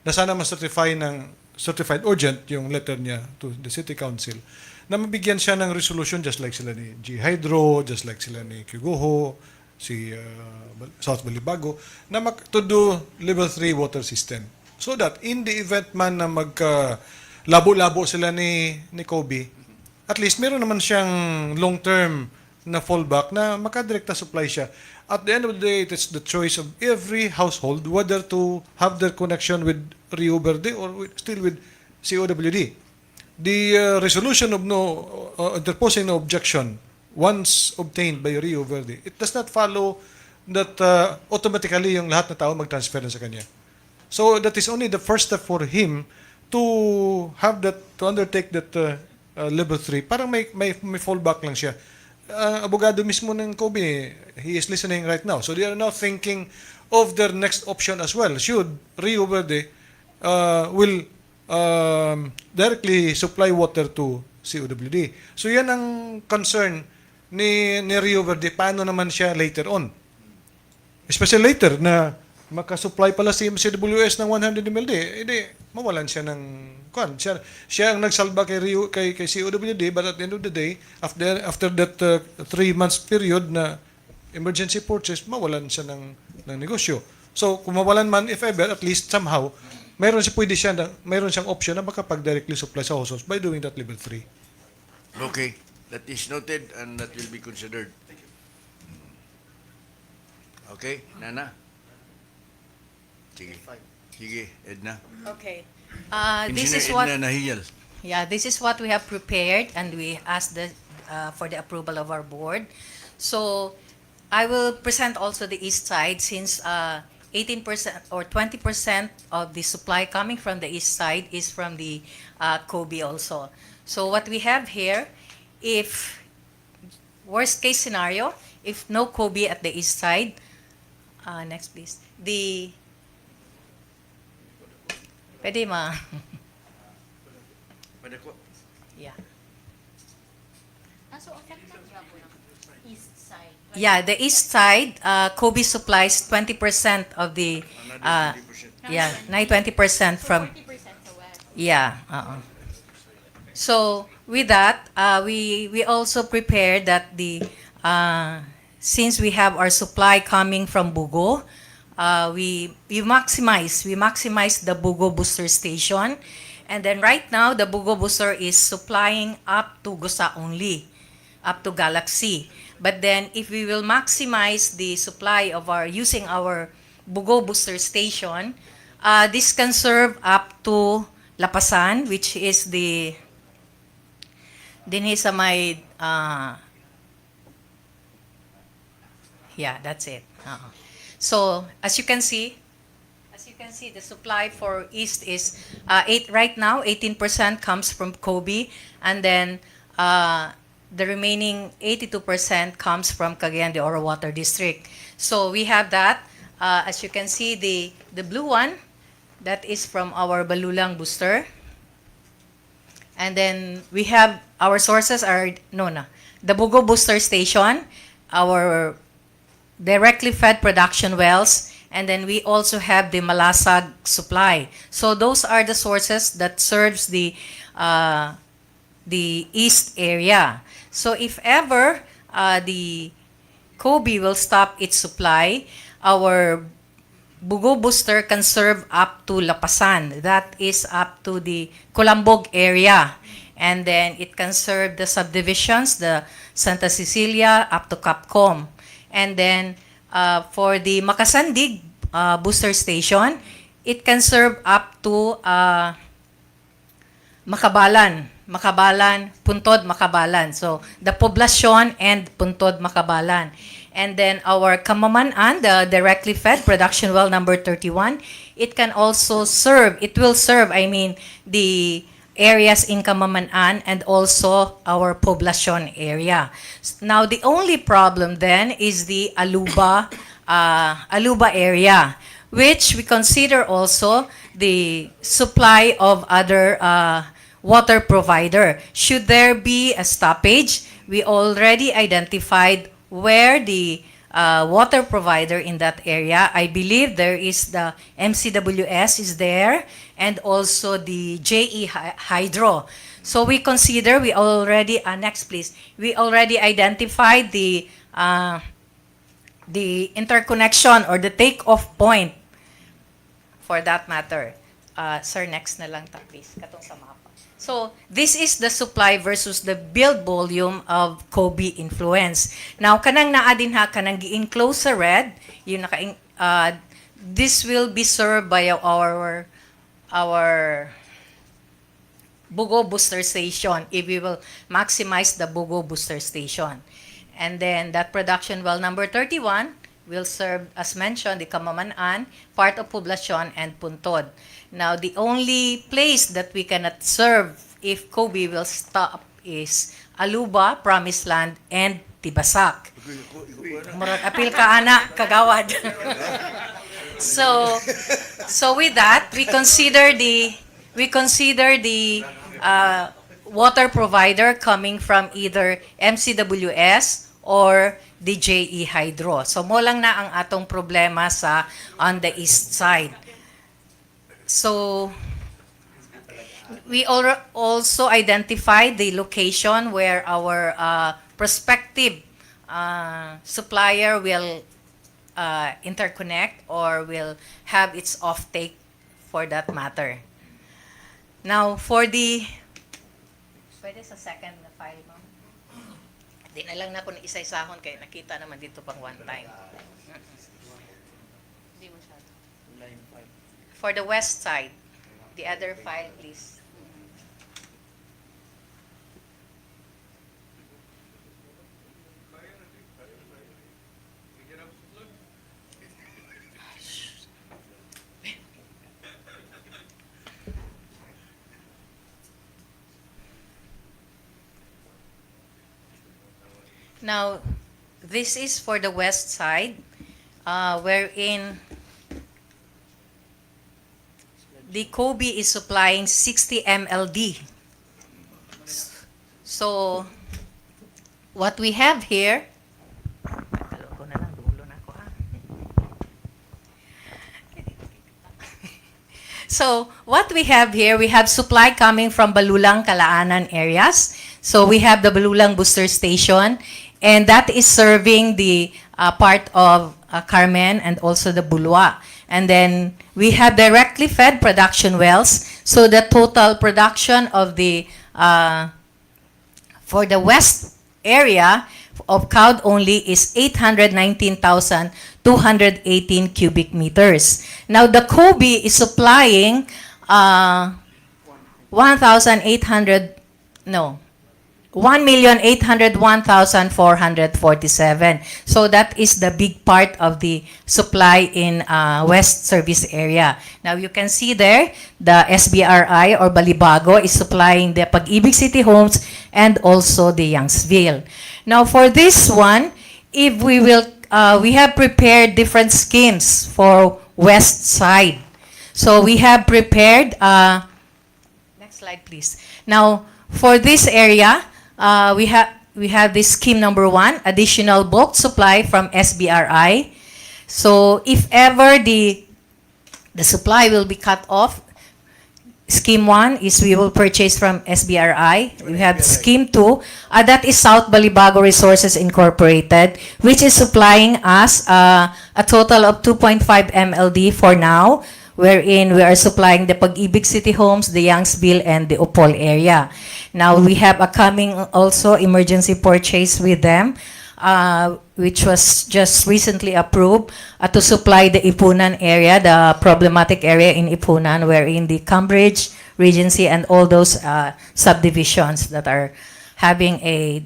na sana ma-certify ng certified urgent yung letter niya to the City Council na mabigyan siya ng resolution just like sila ni G. Hydro, just like sila ni Kiguho, si South Balibago, na to do level 3 water system. So that in the event man na labo-labo sila ni Kobe, at least meron naman siyang long-term na fallback na makadirekta supply siya. At the end of the day, it's the choice of every household whether to have their connection with Rio Verde or still with COWD. The resolution of interposing no objection once obtained by Rio Verde, it does not follow that automatically yung lahat na tao mag-transfer na sa kanya. So that is only the first step for him to undertake that level 3. Parang may fallback lang siya. Abogado mismo ng Kobe, he is listening right now. So they are now thinking of their next option as well. Should Rio Verde will directly supply water to COWD. So yan ang concern ni Rio Verde. Paano naman siya later on? Especially later na makasupply pala si CWS ng 100 ml, edi mawalan siya ng siya ang nagsalba kay COWD, but at the end of the day, after that 3 months period na emergency purchase, mawalan siya ng negosyo. So kung mawalan man, if ever, at least somehow mayroon siyang option na makapag-directly supply sa households by doing that level 3. Okay, that is noted and that will be considered. Okay, Nana? Sige, Edna. Okay. This is Engineer what Edna Nahiyal. this is what we have prepared, and we asked for the approval of our board. So I will present also the east side, since 18% or 20% of the supply coming from the east side is from the Kobe also. So what we have here, if worst case scenario, if no Kobe at the east side, next please, pwede ma. Yeah. So, affected east side. Yeah, the east side, Kobe supplies 20% of the, yeah, 20% from, 40% sa west. yeah. So with that, we also prepared that since we have our supply coming from Bugo, we maximize the Bugo booster station, and then right now the Bugo booster is supplying up to Gusa only, up to Galaxy. But then if we will maximize the supply of using our Bugo booster station, this can serve up to Lapasan, which is dinhi sa may yeah, that's it. So as you can see, the supply for east is right now 18% comes from Kobe, and then the remaining 82% comes from Cagayan de Oro Water District. So we have that. As you can see, the blue one, that is from our Balulang booster. And then we have our sources are the Bugo booster station, our directly fed production wells, and then we also have the Malasag supply. So those are the sources that serves the east area. So if ever the Kobe will stop its supply, our Bugo booster can serve up to Lapasan. That is up to the Colambog area. And then it can serve the subdivisions, the Santa Cecilia, up to Capcom. And then for the Makasandig booster station, it can serve up to Makabalan. Makabalan, Puntod, Makabalan. So, the Poblacion and Puntod, Makabalan. And then our Kamamanan, the directly fed production well number 31, it can also serve, it will serve, the areas in Kamamanan and also our Poblacion area. Now, the only problem then is the Aluba area, which we consider also the supply of other water provider. Should there be a stoppage, we already identified where the water provider in that area. I believe there is the MCWS is there and also the JE Hydro. So we consider, next please, we already identified the interconnection or the take-off point for that matter. Sir, next na lang ta, please. Katong sa mapa. So, this is the supply versus the build volume of Kobe influence. Now, kanang naa din ha, kanang gi-enclose sa red, yung this will be served by our Bugo booster station if we will maximize the Bugo booster station. And then that production well number 31 will serve, as mentioned, the Kamamanan, part of Poblacion, and Puntod. Now, the only place that we cannot serve if Kobe will stop is Aluba, Promised Land, and Tibasak. Murag apil ka, ana, kagawad. So with that, we consider the water provider coming from either MCWS or the JE Hydro. So mo lang na ang atong problema on the east side. So we also identified the location where our prospective supplier will interconnect or will have its offtake for that matter. Now, for the... Pwede sa second na file mo? Di na lang na kung isa-isahon kayo. Nakita naman dito pang one time. Di masyado. For the west side, the other file, please. Now, this is for the west side, wherein the Kobe is supplying 60 MLD. So, what we have here, so what we have here, we have supply coming from Balulang, Calaanan areas. So we have the Balulang booster station, and that is serving the part of Carmen and also the Bulwa. And then we have directly fed production wells. So the total production of the for the west area of COUD only is 819,218 cubic meters. Now the Kobe is supplying 1,801,447. So that is the big part of the supply in West Service area. Now you can see there, the SBRI or Balibago is supplying the Pag-ibig City Homes and also the Youngsville. Now for this one, if we will, we have prepared different schemes for West Side. So we have prepared, next slide please. Now for this area, we have this scheme number 1, additional bulk supply from SBRI. So if ever the supply will be cut off, scheme 1 is we will purchase from SBRI. We have scheme 2, that is South Balibago Resources Incorporated, which is supplying us a total of 2.5 MLD for now, wherein we are supplying the Pag-ibig City Homes, the Youngsville, and the Upol area. Now, we have a coming also emergency purchase with them. which was just recently approved to supply the Ipunan area, the problematic area in Ipunan, wherein the Cambridge, Regency, and all those subdivisions that are having a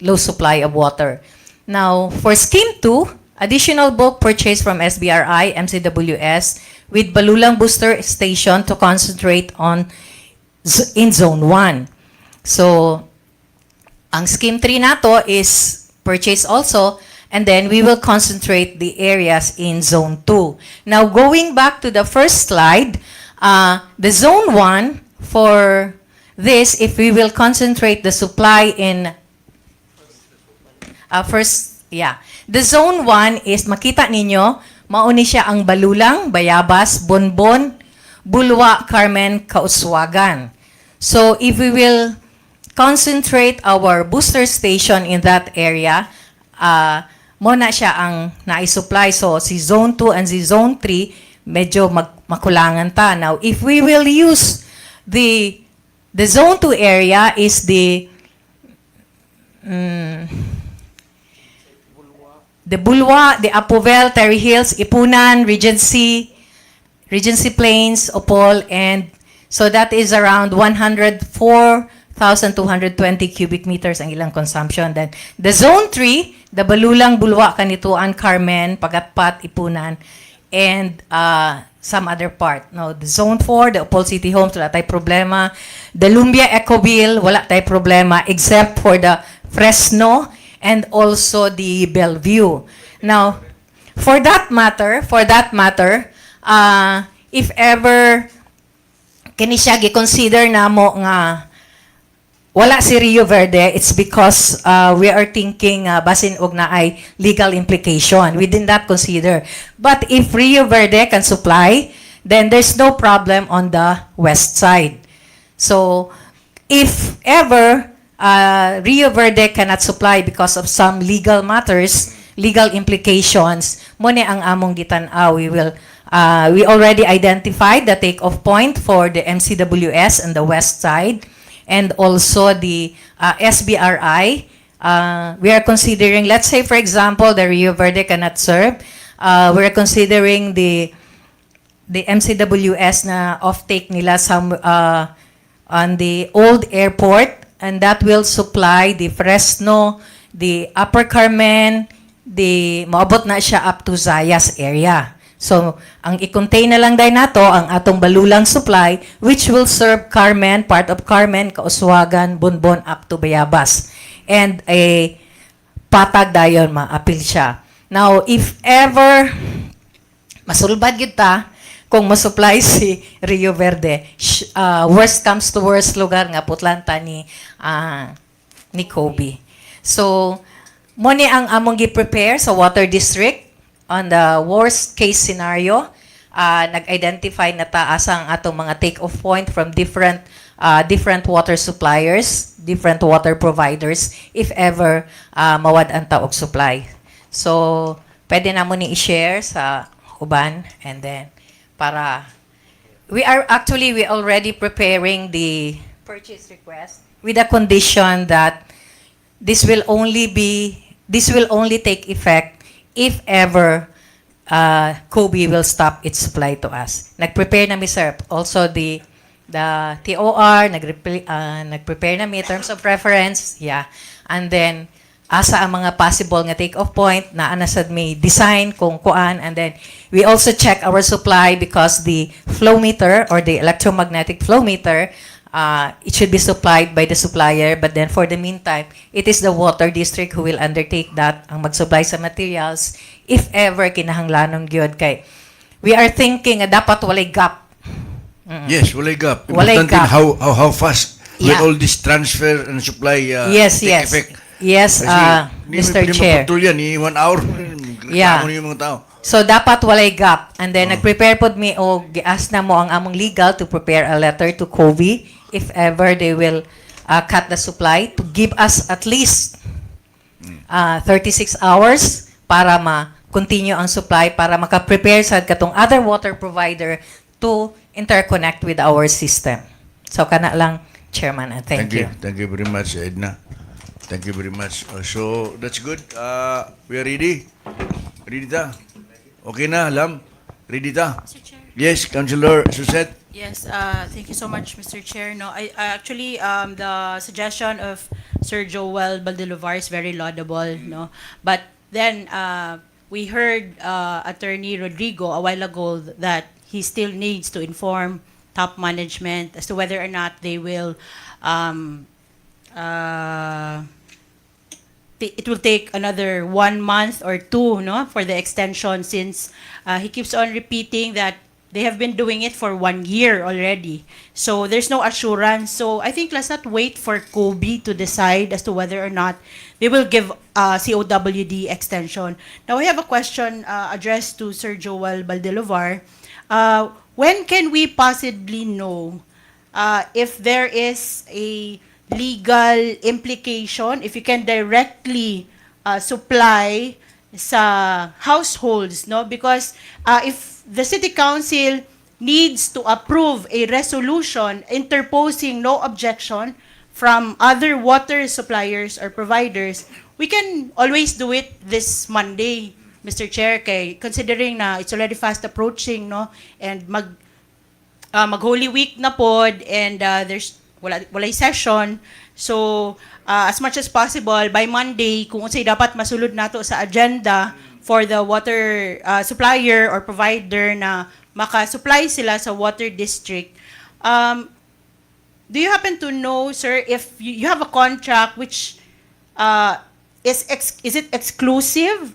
low supply of water. Now, for Scheme 2, additional bulk purchase from SBRI, MCWS, with Balulang Booster Station to concentrate on in Zone 1. So, ang Scheme 3 nato is purchase also, and then we will concentrate the areas in Zone 2. Now, going back to the first slide, the Zone 1, for this, if we will concentrate the supply in the Zone 1 is, makita ninyo, mauni siya ang Balulang, Bayabas, Bonbon, Bulwa, Carmen, Kauswagan. So, if we will concentrate our booster station in that area, muna siya ang naisupply. So, si Zone 2 and si Zone 3, medyo makulangan ta. Now, if we will use the Zone 2 area is the Bulwa, the Apovel, Terry Hills, Ipunan, Regency Plains, Opol, and so that is around 104,220 cubic meters ang ilang consumption. Then the Zone 3, the Balulang, Bulwa, Kanituan, Carmen, Pagatpat, Ipunan, and some other part. Now, the Zone 4, the Opol City Homes, wala tayong problema. The Lumbia Ecoville, wala tayong problema, except for the Fresno and also the Bellevue. Now, for that matter, if ever kini siya gi-consider na mo nga wala si Rio Verde, it's because we are thinking basin og na ay legal implication. We did not consider. But if Rio Verde can supply, then there's no problem on the west side. So, if ever Rio Verde cannot supply because of some legal matters, legal implications, muna ang among gitan-aw. We already identified the take-off point for the MCWS on the west side, and also the SBRI. We are considering, let's say for example, the Rio Verde cannot serve. We're considering the MCWS na off-take nila on the old airport, and that will supply the Fresno, the Upper Carmen, maabot na siya up to Zayas area. So, ang i-contain na lang dahil nato ang atong Balulang supply, which will serve Carmen, part of Carmen, Kauswagan, Bonbon, up to Bayabas. And a patag dayon, ma-appeal siya. Now, if ever masulbad kita, kung masupply si Rio Verde, worst comes to worst lugar nga putlanta ni Kobe. So, muni ang among gi-prepare sa water district on the worst case scenario. Nag-identify na taas ang atong mga take-off point from different water suppliers, different water providers, if ever mawad ang taog supply. So, pwede na mo ni i-share sa uban, and then we already preparing the purchase request with the condition that this will only take effect if ever Kobe will stop its supply to us. Nag-prepare na mi, sir. Also the TOR, nag-prepare na mi terms of reference, and then asa ang mga possible nga take-off point na anasad may design kung kuan, and then we also check our supply because the flow meter or the electromagnetic flow meter, it should be supplied by the supplier, but then for the meantime, it is the water district who will undertake that, ang mag-supply sa materials, if ever kinahanglanon gyud kay we are thinking dapat walay gap. Yes, walay gap. Walay Importante gap. how fast will all this transfer and supply take effect. Yes, Mr. Chair. Hindi yan, 1 hour. Yeah. Yung mga tao. So, dapat walay gap. And then, nag-prepare po mi o gias na mo ang among legal to prepare a letter to COVID if ever they will cut the supply to give us at least 36 hours para ma-continue ang supply, para maka-prepare sa katong other water provider to interconnect with our system. So, kana lang, Chairman, and thank you. Thank you very much, Edna. Thank you very much. So, that's good. We are ready. Ready ta? Okay na, Lam? Ready ta? Mr. Chair. Yes, Councilor Suset. Yes, thank you so much, Mr. Chair. No, I actually, the suggestion of Sir Joel Baldelovar is very laudable, no? But then, we heard Attorney Rodrigo a while ago that he still needs to inform top management as to whether or not they will, it will take another 1 month or two, no, for the extension, since he keeps on repeating that they have been doing it for 1 year already. So there's no assurance. So I think let's not wait for Kobe to decide as to whether or not they will give COWD extension. Now I have a question addressed to Sir Joel Baldelovar. When can we possibly know if there is a legal implication, if you can directly supply sa households, no? Because if the city council needs to approve a resolution interposing no objection from other water suppliers or providers, we can always do it this Monday, Mr. Chair, kay considering na it's already fast approaching, no? And mag Holy Week na pod, and there's walay session. So as much as possible by Monday, kung unsay dapat masulod nato sa agenda for the water supplier or provider na maka-supply sila sa water district. Do you happen to know, sir, if you have a contract which is it exclusive?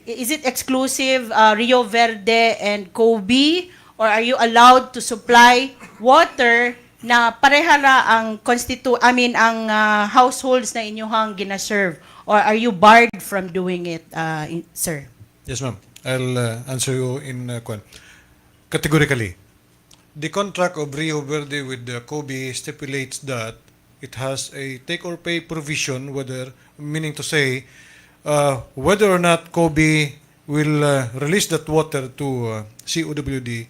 Is it exclusive Rio Verde and Kobe, or are you allowed to supply water na parehara ang ang households na inyong gina-serve, or are you barred from doing it, sir? Yes, ma'am. I'll answer you in categorically. The contract of Rio Verde with the Kobe stipulates that it has a take-or-pay provision, meaning to say, whether or not Kobe will release that water to COWD,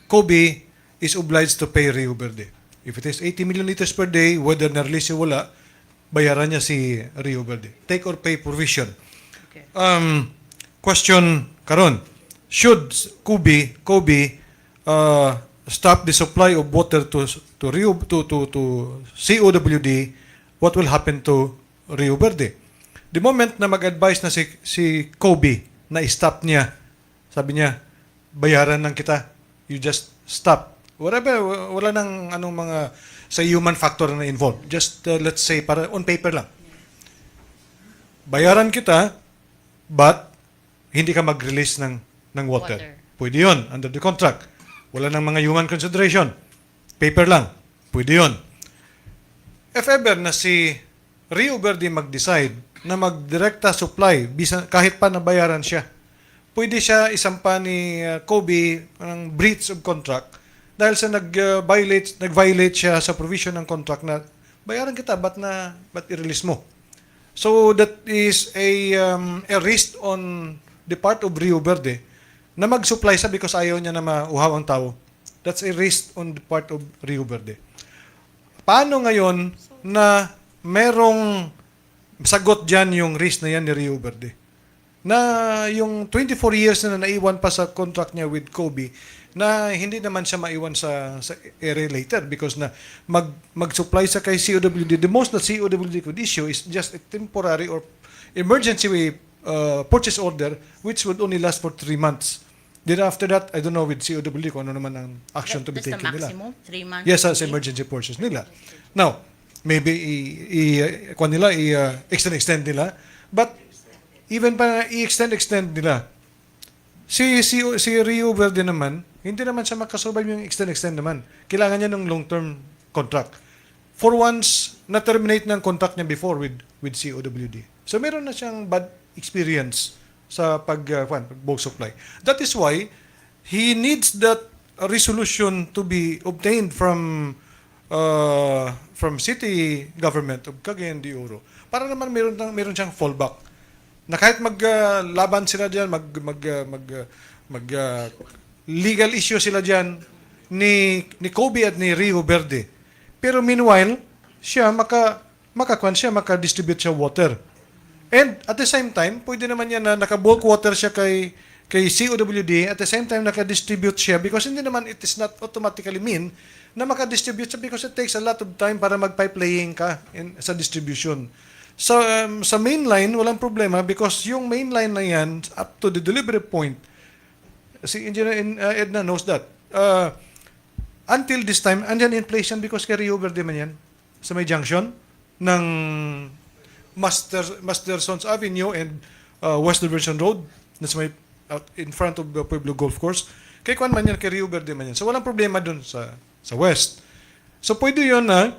Kobe is obliged to pay Rio Verde. If it is 80 million liters per day, whether na-release o wala, bayaran niya si Rio Verde. Take-or-pay provision. Okay. Question karon, should Kobe stop the supply of water to COWD, what will happen to Rio Verde? The moment na mag-advise na si Kobe na i-stop niya, sabi niya, bayaran lang kita. You just stop. Wala nang anong mga sa human factor na involved. Just let's say para on paper lang. Bayaran kita, but hindi ka mag-release ng water. Pwede yun, under the contract. Wala nang mga human consideration. Paper lang. Pwede yun. If ever na si Rio Verde mag-decide na mag-direkta supply, kahit pa nabayaran siya, pwede siya isampa ni Kobe ng breach of contract dahil sa nag-violate siya sa provision ng contract na bayaran kita, ba't i-release mo? So that is a risk on the part of Rio Verde na mag-supply siya because ayaw niya na mauhaw ang tao. That's a risk on the part of Rio Verde. Paano ngayon na merong sagot dyan yung risk na yan ni Rio Verde? Na yung 24 years na naiwan pa sa contract niya with Kobe, na hindi naman siya maiwan sa area later because na mag-supply sa kay COWD. The most that COWD could issue is just a temporary or emergency purchase order which would only last for 3 months. Then after that, I don't know with COWD kung ano naman ang action to be taken nila. That's the maximum? 3 months? Yes, as emergency purchase nila. Now, maybe extend nila, but even pa i-extend nila, si Rio Verde naman, hindi naman siya makasurvive yung extend naman. Kailangan niya ng long-term contract. For once, na-terminate ng contract niya before with COWD. So meron na siyang bad experience sa bulk supply. That is why he needs that resolution to be obtained from city government of Cagayan de Oro para naman meron siyang fallback na kahit maglaban sila diyan, legal issue sila diyan ni Kobe at ni Rio Verde. Pero meanwhile, siya maka-distribute siya water. And at the same time, pwede naman yan na naka-bulk water siya kay COWD, at the same time naka-distribute siya because hindi naman it is not automatically mean na maka-distribute siya because it takes a lot of time para mag-pipe laying ka sa distribution. So, sa mainline, walang problema because yung mainline na yan, up to the delivery point, si Engineer Edna knows that. Until this time, andyan in place yan because kay Rio Verde man yan, sa may junction ng Mastersons Avenue and West Diversion Road, na sa may in front of the Pueblo Golf Course. Kay Kwan man yan, kay Rio Verde man yan. So, walang problema dun sa West. So, pwede yun na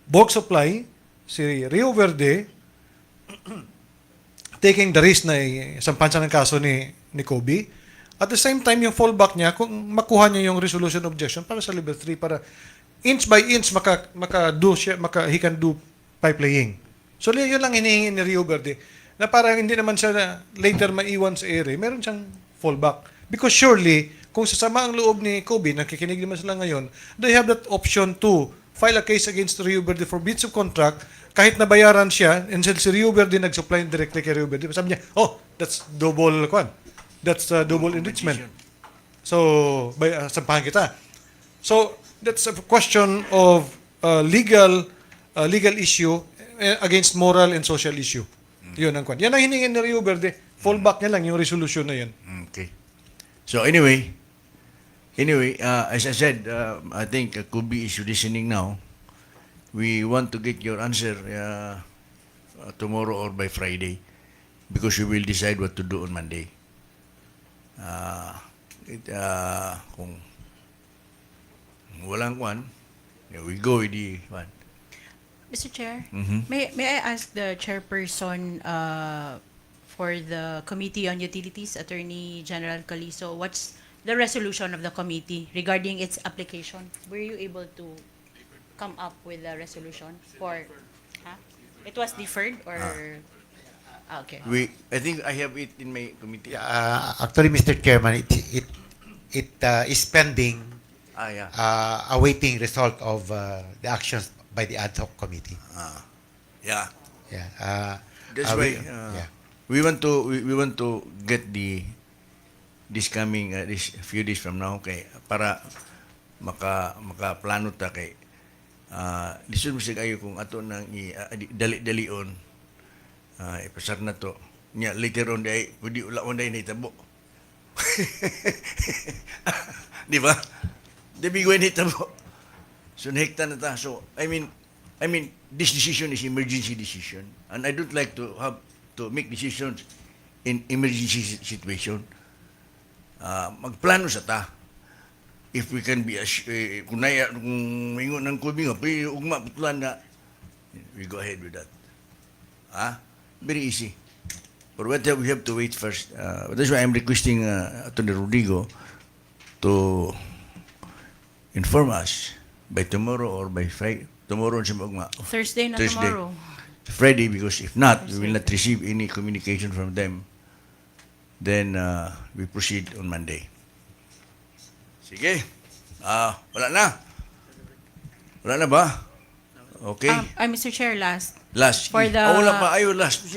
bulk supply si Rio Verde taking the risk na sampan siya ng kaso ni Kobe. At the same time, yung fallback niya, kung makuha niya yung resolution objection para sa level 3, para inch by inch he can do pipe laying. So, yun lang hinihingi ni Rio Verde na para hindi naman siya later maiwan sa ere, meron siyang fallback. Because surely, kung sasama ang loob ni Kobe, nakikinig naman sila ngayon, they have that option to file a case against Rio Verde for breach of contract kahit nabayaran siya, and si Rio Verde nag-supply directly kay Rio Verde. Sabi niya, that's double double enrichment. So, sampahan kita. So, that's a question of legal issue against moral and social issue. Yun ang kwan. Yan ang hiningin ni Rio Verde. Fallback niya lang yung resolution na yan. Okay. So anyway, as I said, I think Kubi is listening now. We want to get your answer tomorrow or by Friday because we will decide what to do on Monday. Kung walang kwan, we go with the one. Mr. Chair, Mhm. may I ask the chairperson for the Committee on Utilities, Attorney General Caliso, what's the resolution of the committee regarding its application? Were you able to come up with a resolution for? It was deferred or? Okay. I think I have it in my committee. Actually, Mr. Chairman, it is pending, Yeah. awaiting result of the actions by the ad hoc committee. Yeah. Yeah. That's we- why yeah. we want to get this coming this few days from now kay para makaplano ta kay lisod mo siya kayo kung ato nang dali-dalion ipasar na to nya later on day pwede ulaon day nitabo. Di ba? Debi ko nitabo. So nahekta na ta. So I mean this decision is emergency decision and I don't like to have to make decisions in emergency situation. Magplano sa ta. If we can be kung mingon ng kubi nga ugma putlan na we go ahead with that. Very easy. But what we have to wait first. That's why I'm requesting Attorney Rodrigo to inform us by tomorrow or by Friday. Tomorrow sa ugma. Thursday na Thursday. tomorrow. Friday, because if not, we will not receive any communication from them. Then we proceed on Monday. Sige. Wala na. Wala na ba? Okay. Mr. Chair, last. Last. for the- Wala pa. Ayaw, last.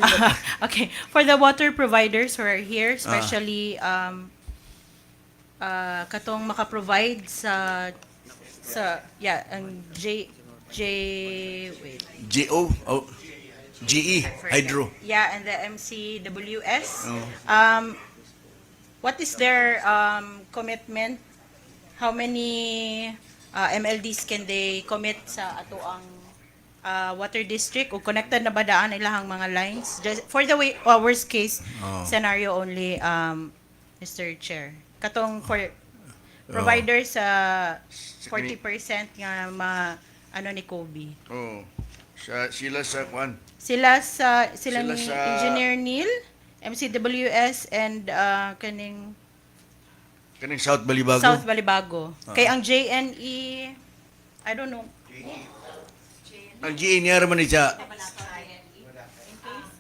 Okay, for the water providers who are here, especially katong makaprovide sa ang wait. GO. GE. Hydro. Yeah, and the MCWS. What is their commitment? How many MLDs can they commit sa ato ang water district? O connected na ba daan ilahang mga lines? Just for the worst case scenario only, Mr. Chair. Katong for providers sa 40% nga ni Kobe. Sila sa kwan. Sila Sila ni sa- Engineer Neil, MCWS, and kaning Kaning South Balibago. South Balibago. Kay ang JNE, I don't know. Ang GE niya raman siya. In case,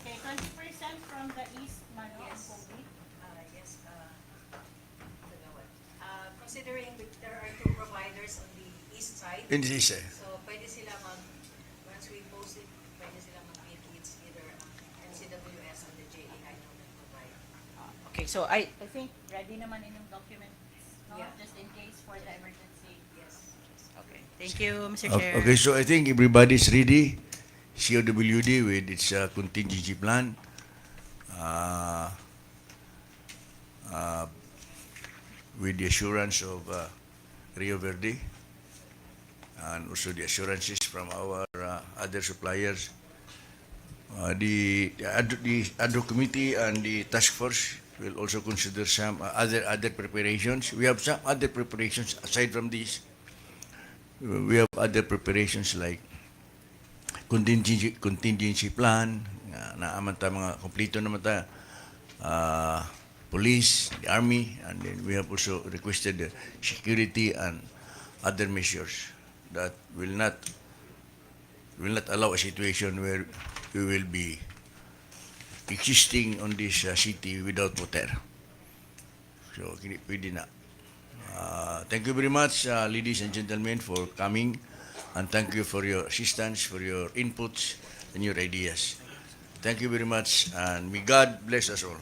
kay 20% from the east, Mano, and Kobe. Considering that there are two providers on the east side. In this, So, pwede sila once we post it, pwede sila mag-meet it's either NCWS and the JA I know that provide. Okay, so I think ready naman inyong documents, no? Yeah. Just in case for the emergency. Yes. Okay. Thank you, Mr. Chair. Okay, so I think everybody's ready. COWD with its contingency plan. Uh, uh, with the assurance of Rio Verde and also the assurances from our other suppliers. The ad hoc committee and the task force will also consider some other preparations. We have some other preparations aside from this. We have other preparations like contingency plan na aman ta mga kompleto naman ta, police, the army, and then we have also requested security and other measures that will not allow a situation where we will be existing on this city without water. So kini pwede na. Thank you very much, ladies and gentlemen, for coming, and thank you for your assistance, for your inputs and your ideas. Thank you very much, and may God bless us all.